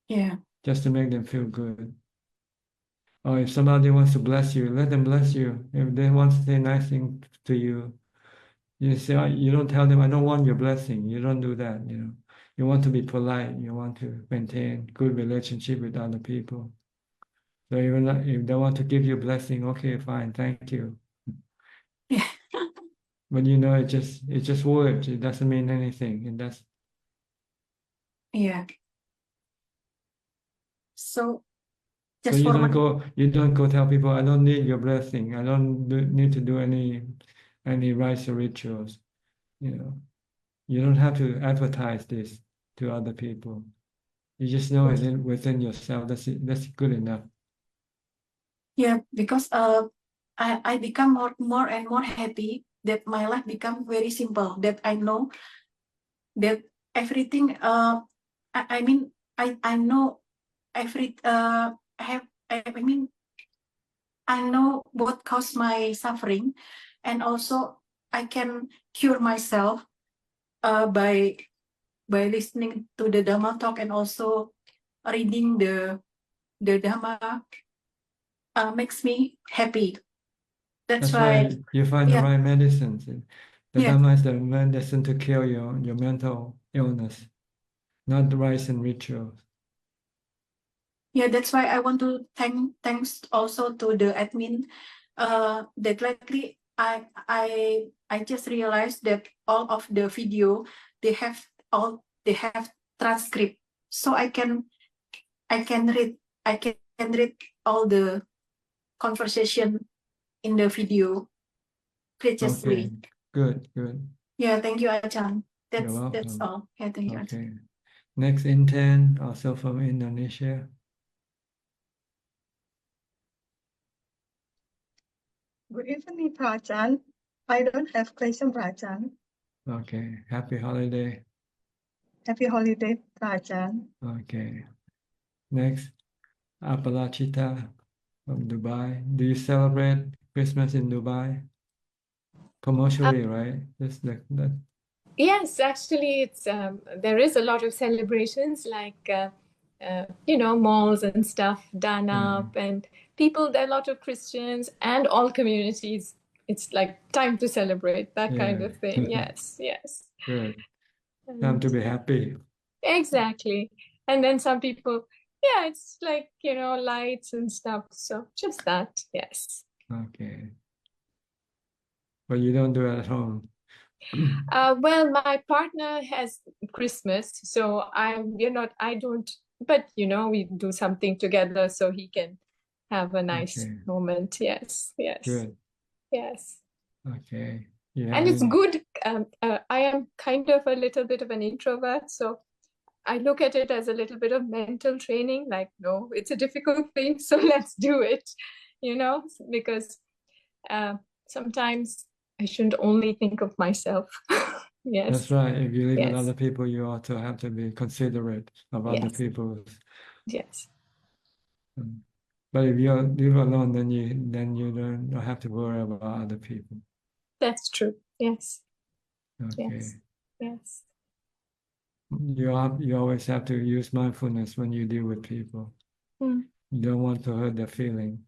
Yeah. Just to make them feel good. Or if somebody wants to bless you, let them bless you. If they want to say nice thing to you, you say, you don't tell them, I don't want your blessing. You don't do that, you know. You want to be polite. You want to maintain good relationship with other people. So even if they want to give you a blessing, okay, fine, thank you. But you know, it's just words. It doesn't mean anything. It does. Yeah. So So just you for don't my go. You don't go tell people, I don't need your blessing. I don't need to do any rites or rituals. You know, you don't have to advertise this to other people. You just know it within yourself. That's it. That's good enough. yeah, because I become more and more happy that my life become very simple. That I know that everything I mean I know I mean I know what caused my suffering, and also I can cure myself by listening to the Dhamma talk and also reading the Dhamma makes me happy. That's why, why you find the yeah, right medicines. The yeah, Dhamma is the medicine to cure your mental illness, not the rites and rituals. yeah. That's why I want to thanks also to the admin. That lately I just realized that all of the video they have transcript, so I can read all the conversation in the video preciously. Okay, good. Yeah, thank you, Ajahn. You're That's welcome. all. Yeah, thank you, Ajahn. Okay. Next intern, also from Indonesia. Good evening, Prajan. I don't have question, Prajan. Okay. Happy holiday. Happy holiday, Prajan. Okay. Next, Apalachita from Dubai. Do you celebrate Christmas in Dubai? Commercially, right? Just like that. Yes, actually, it's there is a lot of celebrations like you know, malls and stuff done up, and people. There are a lot of Christians and all communities. It's like time to celebrate that kind Yeah. of thing. Yes, yes. Good. Time to be happy. Exactly. And then some people, yeah, it's like, you know, lights and stuff. So just that, yes. Okay. But you don't do it at home. Well, my partner has Christmas, so I don't, but you know, we do something together so he can have a nice Okay. moment. Yes, yes, Good. yes. Okay. Yeah. And it's good. I am kind of a little bit of an introvert, so I look at it as a little bit of mental training, like, no, it's a difficult thing, so let's do it, you know, because sometimes I shouldn't only think of myself. Yes. That's right. If you live with Yes. other people, you also have to be considerate of other Yes. people's. Yes. But if you live alone, then you don't have to worry about other people. That's true. Yes. Okay. Yes. Yes. You always have to use mindfulness when you deal with people. Mm. You don't want to hurt their feeling.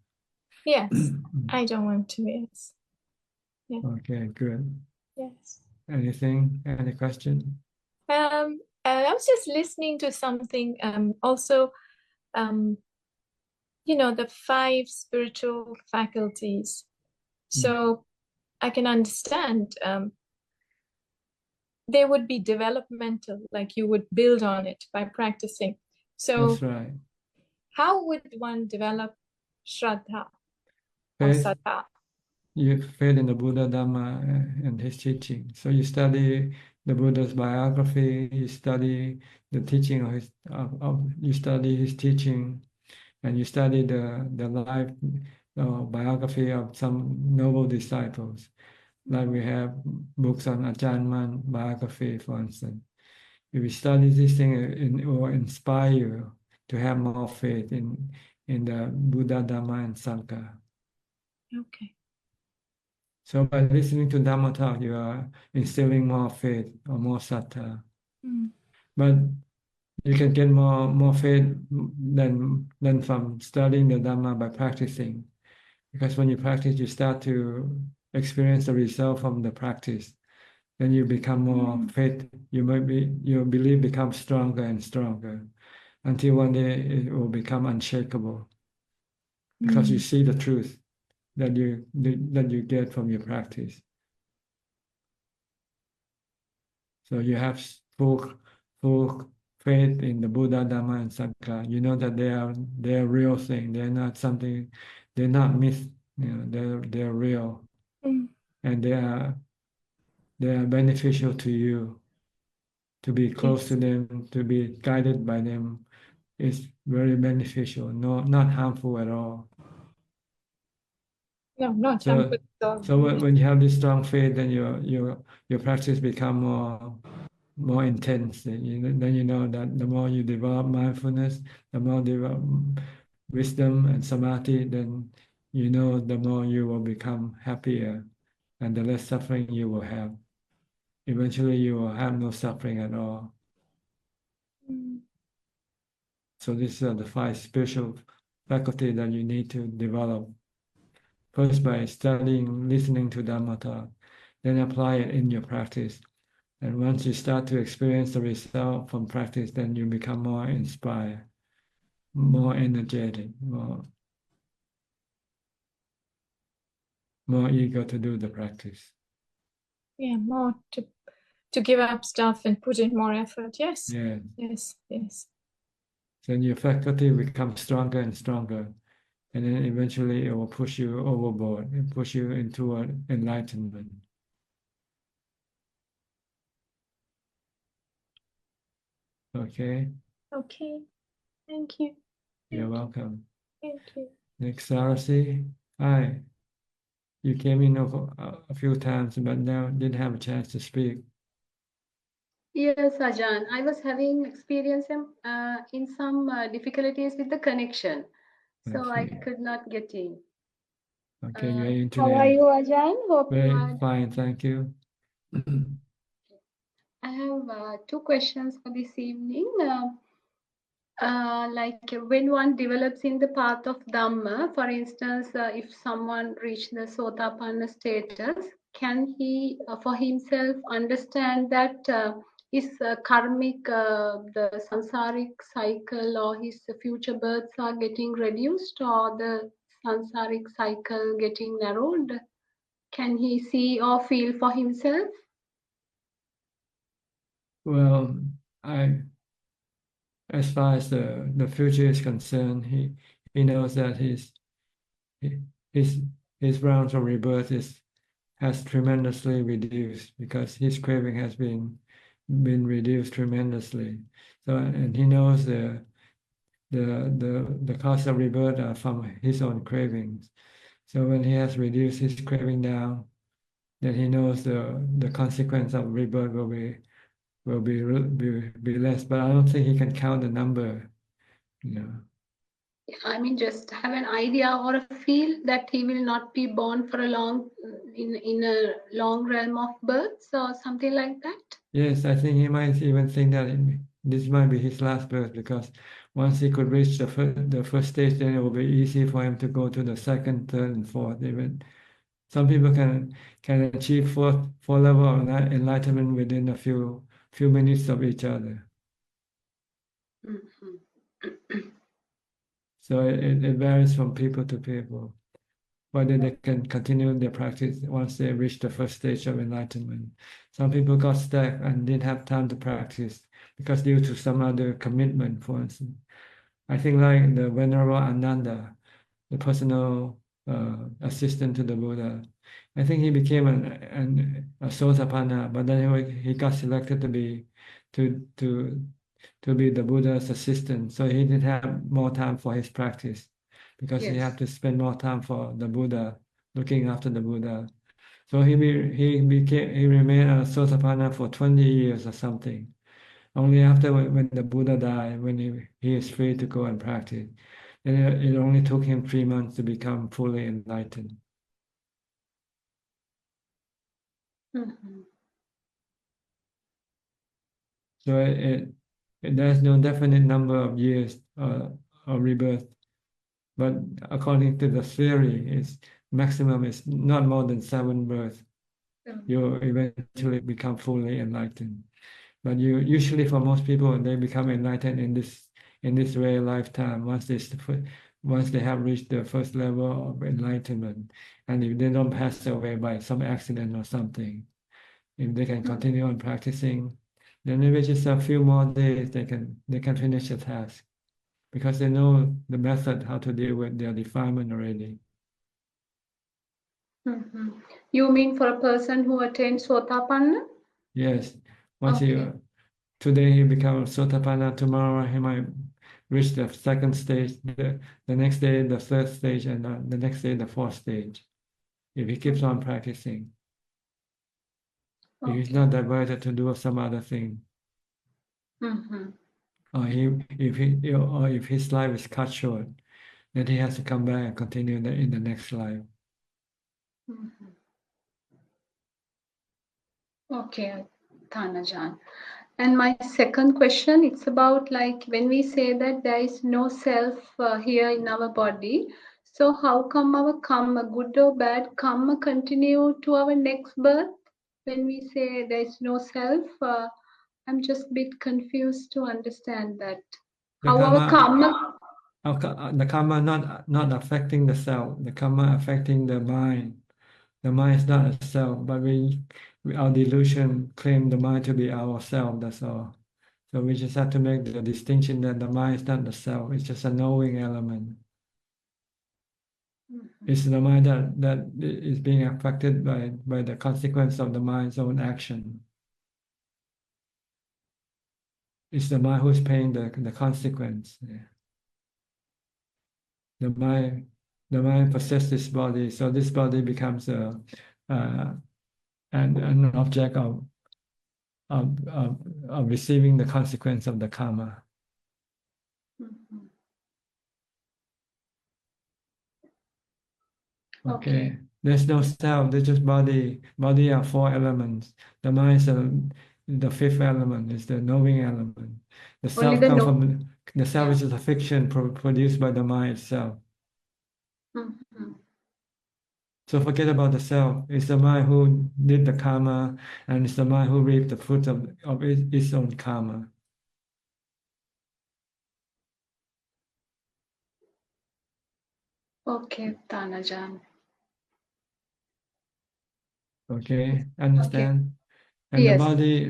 Yes. I don't want to. Yes. Yeah. Okay, good. Yes. Anything? Any question? I was just listening to something. Also, you know, the 5 spiritual faculties. So I can understand they would be developmental, like you would build on it by practicing. So That's right. how would one develop Shraddha or Faith, Saddha? you faith in the Buddha, Dhamma, and his teaching. So you study the Buddha's biography, you study the teaching of his, you study his teaching, and you study the life biography of some noble disciples. Like we have books on Ajahn biography, for instance. If you study this thing, it will inspire you to have more faith in the Buddha, Dhamma, and Sangha. Okay. So by listening to Dhamma talk, you are instilling more faith or more sattva. Mm. But you can get more faith than from studying the Dhamma by practicing. Because when you practice, you start to experience the result from the practice. Then you become more faith. Your belief becomes stronger and stronger, until one day it will become unshakable. Because you see the truth that you get from your practice. So you have full faith in the Buddha, Dhamma, and Sangha. You know that they are real thing. They're not something. They're not myth. They're real, and they are beneficial to you. To be close to them, to be guided by them, is very beneficial. Not harmful at all. No, not harmful at all. So when you have this strong faith, then your practice become more intense. Then you know that the more you develop mindfulness, the more develop wisdom and samadhi, then you know the more you will become happier, and the less suffering you will have. Eventually, you will have no suffering at all. So these are the 5 spiritual faculties that you need to develop. First, by studying, listening to Dhamma talk, then apply it in your practice. And once you start to experience the result from practice, then you become more inspired, more energetic, more eager to do the practice. Yeah, more to give up stuff and put in more effort. Yes. Yeah. Yes. Then your faculty becomes stronger and stronger. And then eventually it will push you overboard and push you into enlightenment. Okay? Okay. Thank you. You're welcome. Thank you. Next, Sarasi. Hi. You came in a few times, but now didn't have a chance to speak. Yes, Ajahn. I was having experience in some difficulties with the connection, so I could not get in. Okay, your internet. How are you, Ajahn? Hope you Very are. fine, thank you. I have 2 questions for this evening. Like when one develops in the path of Dhamma, for instance, if someone reached the Sotapanna status, can he, for himself, understand that his karmic, the samsaric cycle or his future births are getting reduced, or the samsaric cycle getting narrowed? Can he see or feel for himself? Well, as far as the future is concerned, he knows that his rounds of rebirth has tremendously reduced, because his craving has been reduced tremendously. So, and he knows the cause of rebirth are from his own cravings. So when he has reduced his craving down, then he knows the consequence of rebirth will be less. But I don't think he can count the number, I mean, just have an idea or a feel that he will not be born for a long, in a long realm of births or something like that. Yes, I think he might even think that this might be his last birth, because once he could reach the first stage, then it will be easy for him to go to the second, third, and fourth. Even some people can achieve four level of enlightenment within a few minutes of each other. So it varies from people to people, whether they can continue their practice once they reach the first stage of enlightenment. Some people got stuck and didn't have time to practice because due to some other commitment, for instance. I think like the Venerable Ananda, the personal assistant to the Buddha. I think he became a Sotapanna, but then he got selected to be the Buddha's assistant. So he didn't have more time for his practice, because he had to spend more time for the Buddha, looking after the Buddha. So he remained a Sotapanna for 20 years or something. Only after when the Buddha died, when he is free to go and practice. And it only took him 3 months to become fully enlightened. So There's no definite number of years or rebirth, but according to the theory, is maximum is not more than 7 births. You eventually become fully enlightened. But you usually, for most people, they become enlightened in this very lifetime once they have reached the first level of enlightenment, and if they don't pass away by some accident or something, if they can continue on practicing, then maybe just a few more days they can finish the task because they know the method how to deal with their defilement already. You mean for a person who attains Sotapanna? Yes. Once Okay. today he becomes Sotapanna, tomorrow he might reach the second stage, the next day the third stage, and the next day the fourth stage, if he keeps on practicing. If he's not diverted to do some other thing. Or if his life is cut short, then he has to come back and continue in the next life. Okay, Thanajan. And my second question, it's about like when we say that there is no self here in our body, so how come our karma, good or bad karma, continue to our next birth? When we say there is no self, I'm just a bit confused to understand that. How our karma. The karma not affecting the self, the karma affecting the mind. The mind is not a self, but our delusion claim the mind to be our self, that's all. So we just have to make the distinction that the mind is not the self, it's just a knowing element. It's the mind that is being affected by the consequence of the mind's own action. It's the mind who's paying the consequence. The mind possesses this body, so this body becomes an object of receiving the consequence of the karma. Okay. There's no self, there's just body. Body are 4 elements. The mind is the 5th element, is the knowing element. The self comes from the self is a fiction produced by the mind itself. So forget about the self. It's the mind who did the karma, and it's the mind who reaped the fruits of its own karma. Okay, Thanajan. Okay, understand? And Yes.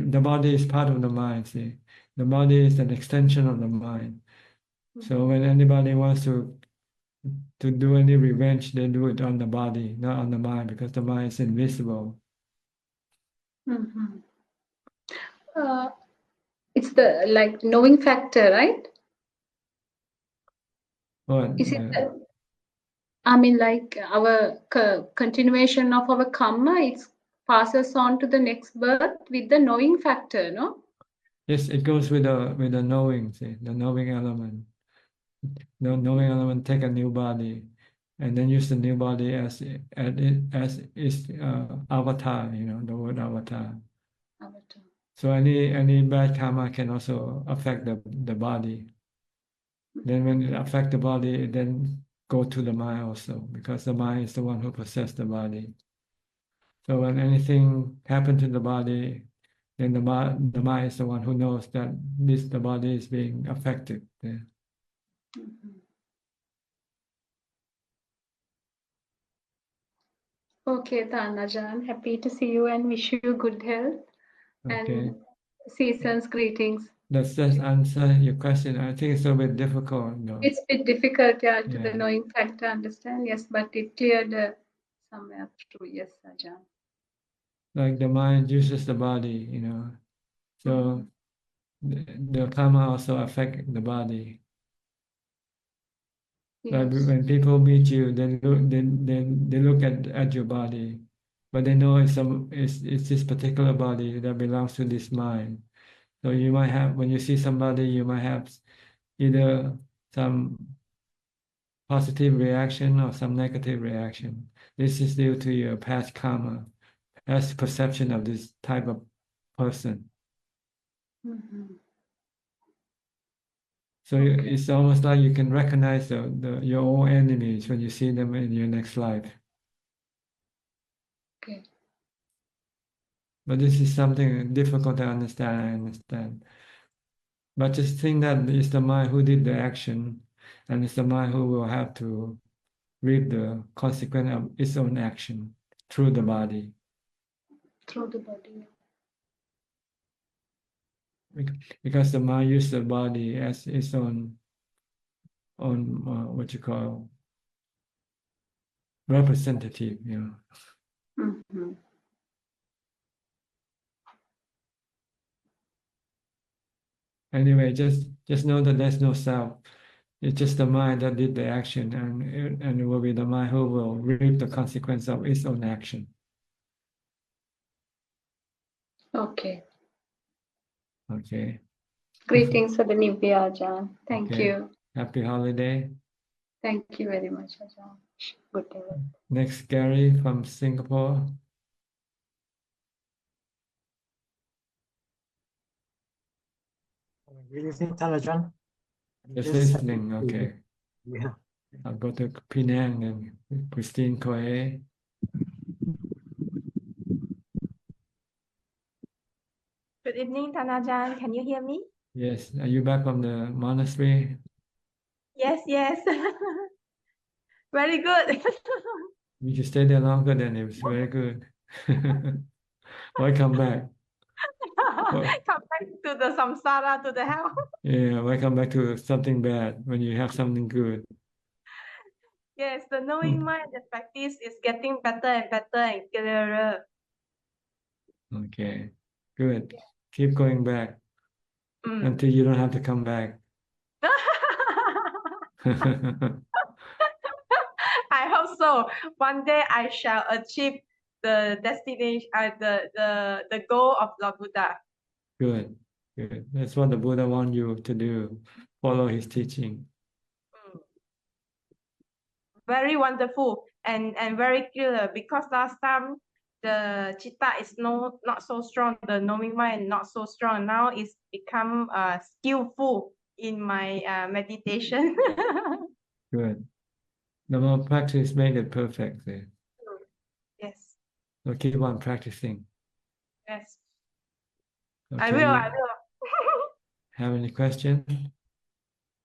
the body is part of the mind, see. The body is an extension of the mind. So when anybody wants to do any revenge, they do it on the body, not on the mind, because the mind is invisible. It's the like knowing factor, right? What? Is it? I mean, like our continuation of our karma, it passes on to the next birth with the knowing factor, no? Yes, it goes with the knowing, see, the knowing element. The knowing element take a new body, and then use the new body as its avatar. The word avatar. So any bad karma can also affect the body. Then when it affect the body, it then go to the mind also, because the mind is the one who possesses the body. So when anything happen to the body, then the mind is the one who knows that the body is being affected. Yeah. Okay, Thanajan, happy to see you and wish you good health. Okay. And season's greetings. Does that answer your question? I think it's a bit difficult. No? It's a bit difficult, to the knowing factor understand, yes, but it cleared somewhere through, yes, Ajahn. Like the mind uses the body, so the karma also affect the body. Like when people meet you, they look at your body, but they know it's this particular body that belongs to this mind. So you might have, when you see somebody, you might have either some positive reaction or some negative reaction. This is due to your past karma, past perception of this type of person. So it's almost like you can recognize your own enemies when you see them in your next life. Okay. But this is something difficult to understand, I understand. But just think that it's the mind who did the action, and it's the mind who will have to reap the consequence of its own action through the body. Through the body. Because the mind uses the body as its own what you call representative, Mhm. Anyway, just know that there's no self. It's just the mind that did the action, and it will be the mind who will reap the consequence of its own action. Okay. Okay. Greetings for the new year, Ajahn. Thank Okay. you. Happy holiday. Thank you very much, Ajahn. Good day. Next, Gary from Singapore. Good evening, Ajahn. Just Just listening. Okay. Yeah. I'll go to Penang and Christine Coe. Good evening, Tanajan. Can you hear me? Yes. Are you back from the monastery? Yes, yes. Very good. You should stay there longer then. It was very good. Why come back? Come back to the samsara, to the hell. Yeah, why come back to something bad when you have something good? Yes, the knowing mind, the practice is getting better and better and clearer. Okay, good. Keep going back Mm. until you don't have to come back. I hope so. One day I shall achieve the destination, the goal of Lord Buddha. Good, good. That's what the Buddha wants you to do. Follow his teaching. Very wonderful and very clear, because last time the chitta is not so strong, the knowing mind not so strong. Now it's become skillful in my meditation. Good. The more practice make it perfect. Yes, So keep on practicing. yes. Okay. I will. Have any questions?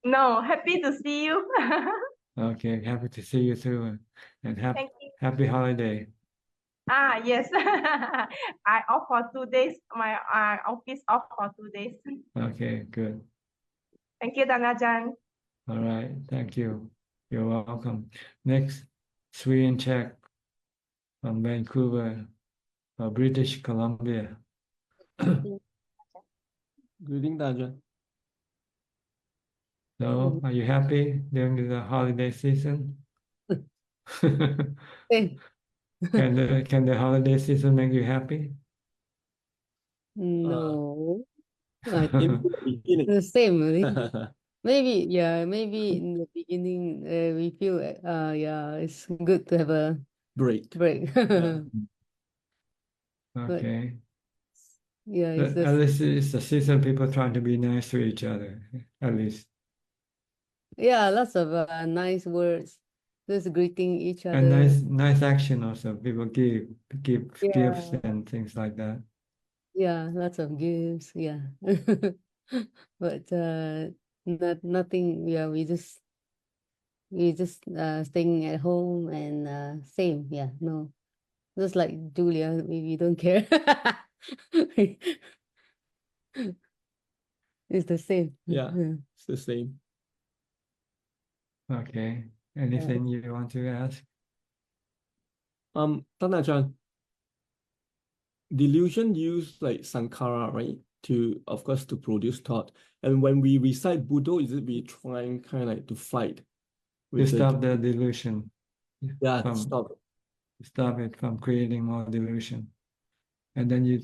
No, happy to see you. Okay, happy to see you too, and Thank you. happy holiday. Yes. I off for 2 days. My office off for 2 days. Okay, good. Thank you, Danajan. All right, thank you. You're welcome. Next, Sweden Czech from Vancouver, British Columbia. Good evening, Ajahn. So, are you happy during the holiday season? Can the holiday season make you happy? No, I think the same. Maybe, yeah, maybe in the beginning we feel, yeah, it's good to have a break. But Okay. yeah, it's At just, least it's the season people trying to be nice to each other, at least. yeah, lots of nice words, just greeting each And other. nice action also. People give gifts Yeah, and things like that. yeah, lots of gifts, yeah. But nothing, yeah, we just staying at home and same, yeah, no. Just like Julia, we don't care. It's the same. Yeah, it's the same. Okay. Anything you want to ask? Tanajan, delusion use like sankhara, right? Of course, to produce thought. And when we recite Buddha, is it we trying kind of like to fight To stop the delusion. Yeah, stop it from creating more delusion. And then you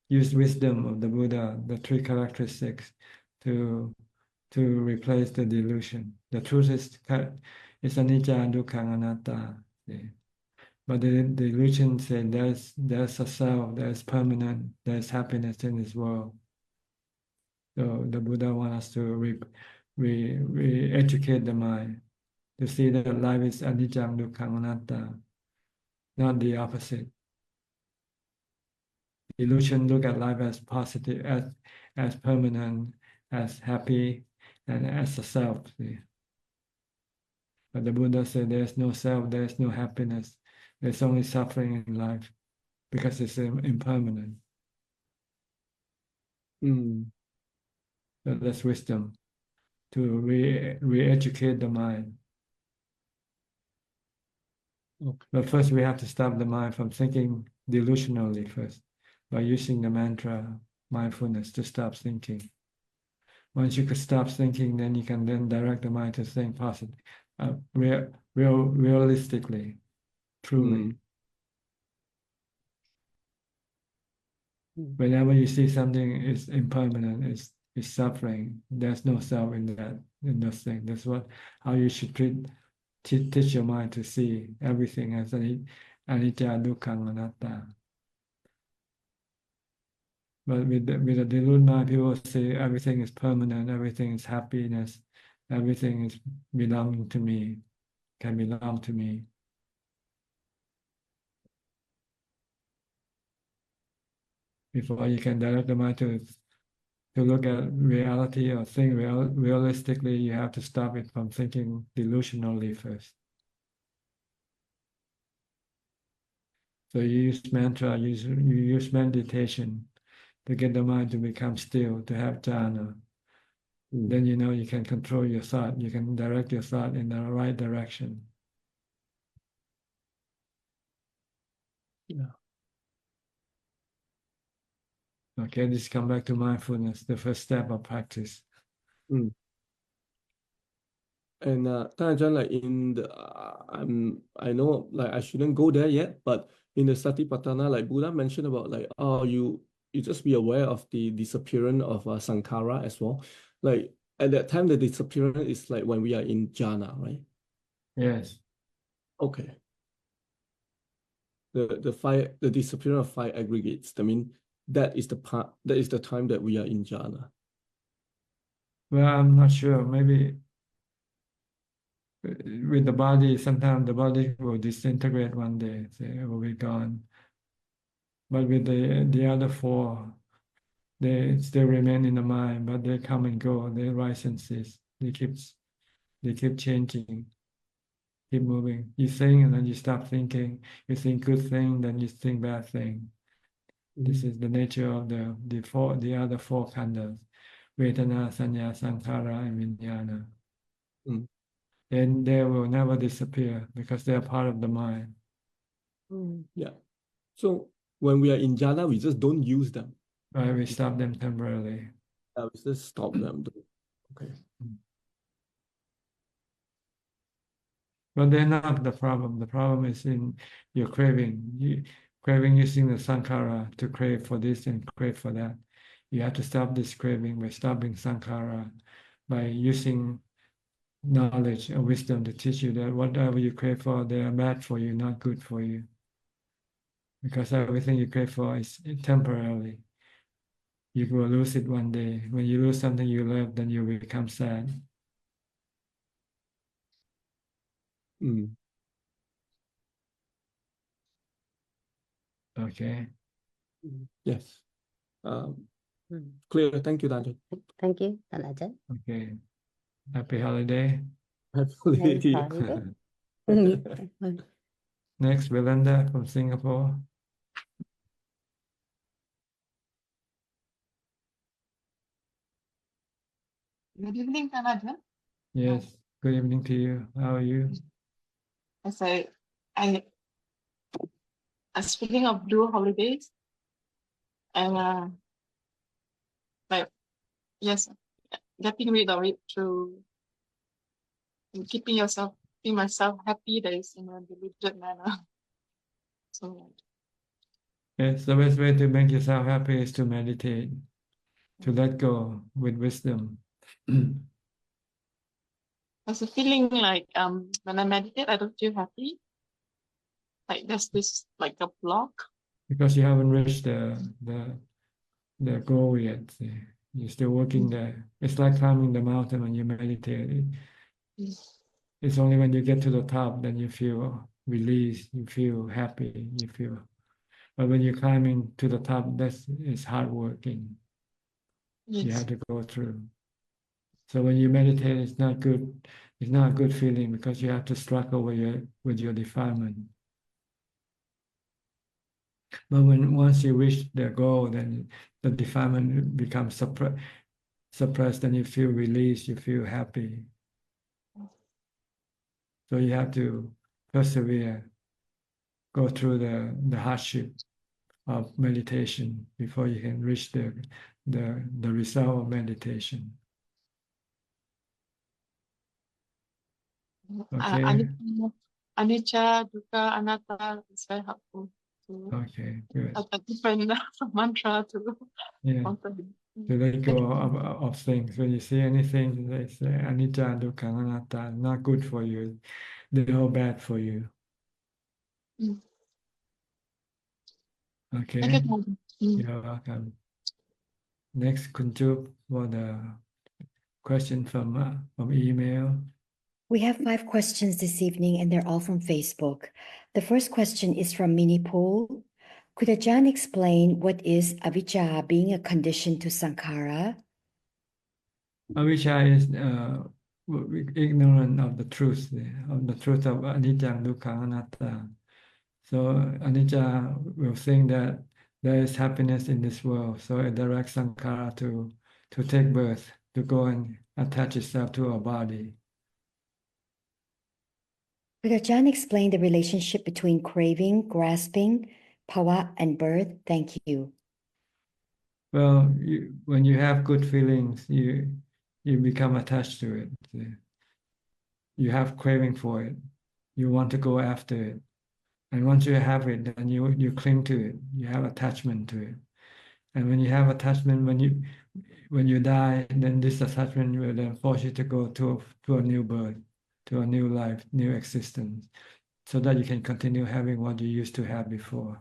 use wisdom of the Buddha, the three characteristics, to replace the delusion. The truth is anicca, dukkha, anatta. See? But the delusion says there's a self, there's permanent, there's happiness in this world. So the Buddha wants us to we educate the mind to see that life is anicca, dukkha, anatta, not the opposite. Illusion look at life as positive, as permanent, as happy, and as a self. See? But the Buddha said there's no self, there's no happiness, there's only suffering in life because it's impermanent. So that's wisdom, to re-educate the mind. Okay. But first we have to stop the mind from thinking delusionally first, by using the mantra mindfulness to stop thinking. Once you could stop thinking, then you can then direct the mind to think positive, realistically, truly. Whenever you see something is impermanent, is suffering, there's no self in those things. That's how you should teach your mind to see everything as anicca, dukkha, anatta. But with the deluded mind, people say everything is permanent, everything is happiness, everything is belonging to me, can belong to me. Before you can direct the mind to look at reality or think realistically, you have to stop it from thinking delusionally first. So you use mantra, you use meditation to get the mind to become still, to have jhana. Then you know you can control your thought, you can direct your thought in the right direction. Yeah. Okay, this come back to mindfulness, the first step of practice. And Ajahn, like I know like I shouldn't go there yet, but in the Satipatthana, like Buddha mentioned about like, you just be aware of the disappearance of sankhara as well. Like at that time, the disappearance is like when we are in jhana, right? Yes. Okay. The disappearance of 5 aggregates. I mean, that is the time that we are in jhana. Well, I'm not sure. Maybe with the body, sometimes the body will disintegrate one day, it will be gone. But with the other 4, they still remain in the mind, but they come and go, they rise and cease. They keep changing, keep moving. You think and then you stop thinking. You think good thing, then you think bad thing. This is the nature of the other 4 khandhas, Vedana, Sanya, Sankhara, and Vijnana. Then they will never disappear because they are part of the mind. Yeah. So when we are in jhana, we just don't use them. Right, we stop them temporarily. We just stop them. Okay. But they're not the problem. The problem is in your craving. Craving using the sankhara to crave for this and crave for that. You have to stop this craving by stopping sankhara, by using knowledge and wisdom to teach you that whatever you crave for, they are bad for you, not good for you. Because everything you crave for is temporarily. You will lose it one day. When you lose something you love, then you will become sad. Okay. Yes. Clear. Thank you, Dante. Thank you, Ajahn. Okay. Happy holiday. Happy holiday to you. Next, Belinda from Singapore. Good evening, Ajahn. Yes. Good evening to you. How are you? As speaking of blue holidays, and like yes, getting rid of it through keeping myself happy, that is in a deluded manner. So Yes, the best way to make yourself happy is to meditate, to let go with wisdom. there's a feeling like when I meditate, I don't feel happy. Like there's this like a block. Because you haven't reached the goal yet. See. You're still working there. It's like climbing the mountain when you meditate. It's only when you get to the top then you feel released, you feel happy, you feel. But when you're climbing to the top, it's hard working. You have to go through. So when you meditate, it's not good. It's not a good feeling because you have to struggle with your defilement. But once you reach the goal, then the defilement becomes suppressed, and you feel released, you feel happy. So you have to persevere, go through the hardship of meditation before you can reach the result of meditation. Okay. Anicca, dukkha, anatta is very helpful to Okay, good. a different mantra to To let go of things. When you see anything, they say anicca, dukkha, anatta, not good for you. They're all bad for you. Okay. You're welcome. Next, Kunjup for the question from email. We have 5 questions this evening, and they're all from Facebook. The first question is from Mini Pool. Could Ajahn explain what is avijja being a condition to sankhara? Avijja is ignorant of the truth of anicca, dukkha, anatta. So anicca will think that there is happiness in this world, so it directs sankhara to take birth, to go and attach itself to a body. Could Ajahn explain the relationship between craving, grasping, bhava, and birth? Thank you. Well, when you have good feelings, you become attached to it. You have craving for it. You want to go after it. And once you have it, then you cling to it. You have attachment to it. And when you have attachment, when you die, then this attachment will then force you to go to a new birth, to a new life, new existence, so that you can continue having what you used to have before.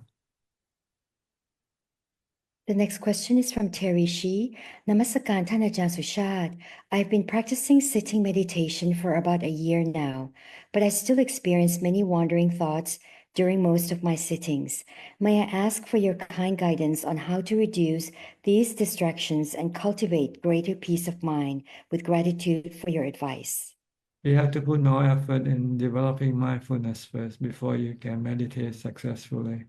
The next question is from Terry Shi. Namaskarท่านอาจารย์ Suchart. I've been practicing sitting meditation for about a year now, but I still experience many wandering thoughts during most of my sittings. May I ask for your kind guidance on how to reduce these distractions and cultivate greater peace of mind, with gratitude for your advice. You have to put more effort in developing mindfulness first before you can meditate successfully.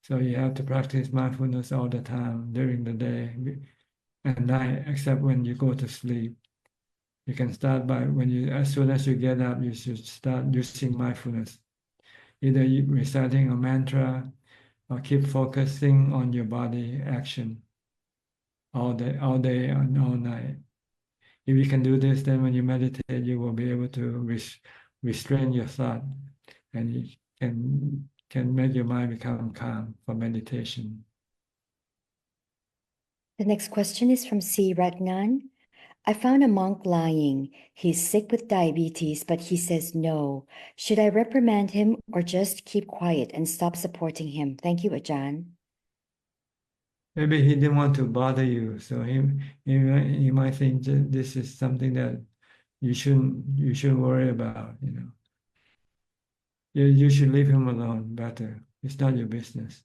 So you have to practice mindfulness all the time during the day and night, except when you go to sleep. You can start by as soon as you get up, you should start using mindfulness. Either reciting a mantra or keep focusing on your body action all day and all night. If you can do this, then when you meditate, you will be able to restrain your thought, and you can make your mind become calm for meditation. The next question is from C. Ratnan. I found a monk lying. He's sick with diabetes, but he says no. Should I reprimand him or just keep quiet and stop supporting him? Thank you, Ajahn. Maybe he didn't want to bother you, so he might think that this is something that you shouldn't worry about. You should leave him alone better. It's not your business.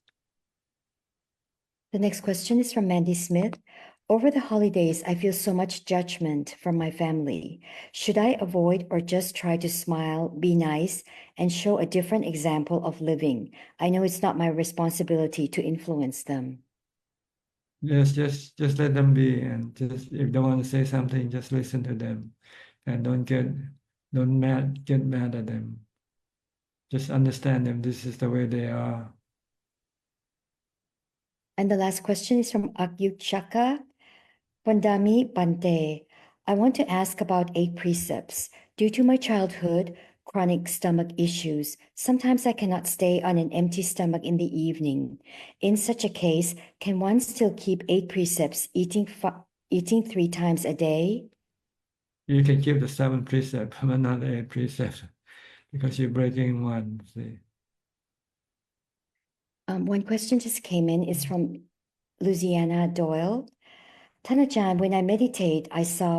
The next question is from Mandy Smith. Over the holidays, I feel so much judgment from my family. Should I avoid or just try to smile, be nice, and show a different example of living? I know it's not my responsibility to influence them. Yes, just let them be, and just if they want to say something, just listen to them, and don't get mad at them. Just understand them. This is the way they are. And the last question is from Agyut Chaka. Pandami Bante. I want to ask about 8 precepts. Due to my childhood, chronic stomach issues, sometimes I cannot stay on an empty stomach in the evening. In such a case, can one still keep 8 precepts, eating 3 times a day? You can keep the 7 precepts, but not the 8 precepts, because you're breaking one. See. One question just came in. It's from Louisiana Doyle. ท่านอาจารย์, when I meditate, I saw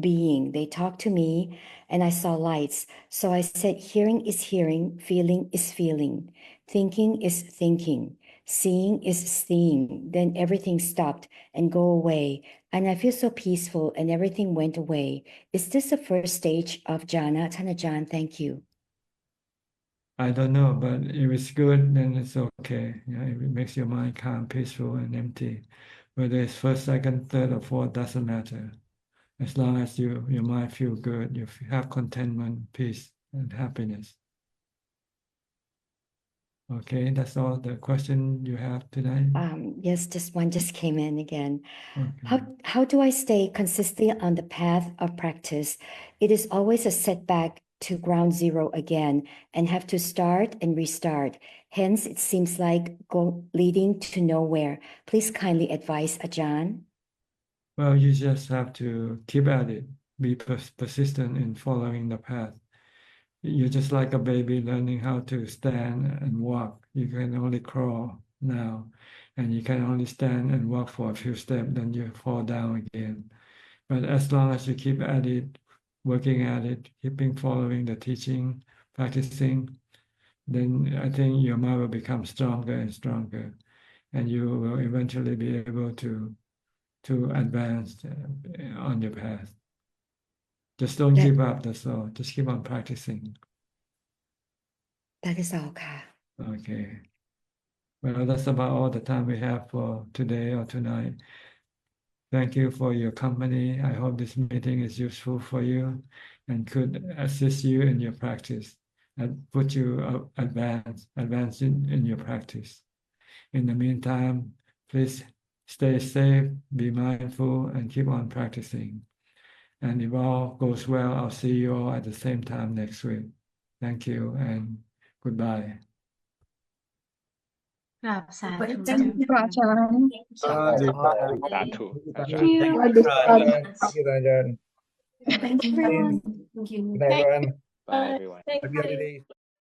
being. They talked to me and I saw lights. So I said, hearing is hearing, feeling is feeling, thinking is thinking, seeing is seeing. Then everything stopped and go away. And I feel so peaceful and everything went away. Is this the first stage of jhana?ท่านอาจารย์, thank you. I don't know, but if it's good, then it's okay. If it makes your mind calm, peaceful, and empty, whether it's first, second, third, or fourth, doesn't matter. As long as your mind feels good, you have contentment, peace, and happiness. Okay, that's all the question you have today. Yes, just one just came in again. Okay. How do I stay consistently on the path of practice? It is always a setback to ground zero again and have to start and restart. Hence, it seems like leading to nowhere. Please kindly advise Ajahn. Well, you just have to keep at it, be persistent in following the path. You're just like a baby learning how to stand and walk. You can only crawl now, and you can only stand and walk for a few steps, then you fall down again. But as long as you keep at it, working at it, keeping following the teaching, practicing, then I think your mind will become stronger and stronger, and you will eventually be able to advance on your path. Just don't give up, that's all. Just keep on practicing. That is all, Ka. Okay. Well, that's about all the time we have for today or tonight. Thank you for your company. I hope this meeting is useful for you and could assist you in your practice and put you advance in your practice. In the meantime, please stay safe, be mindful, and keep on practicing. And if all goes well, I'll see you all at the same time next week. Thank you and goodbye. กราบสาธุ Thank you, Ajahn. Satu. Thank you. Thank you, Rajan. Thank you. Thank you. Good night, everyone. Bye, everyone. Thank Happy you. holidays.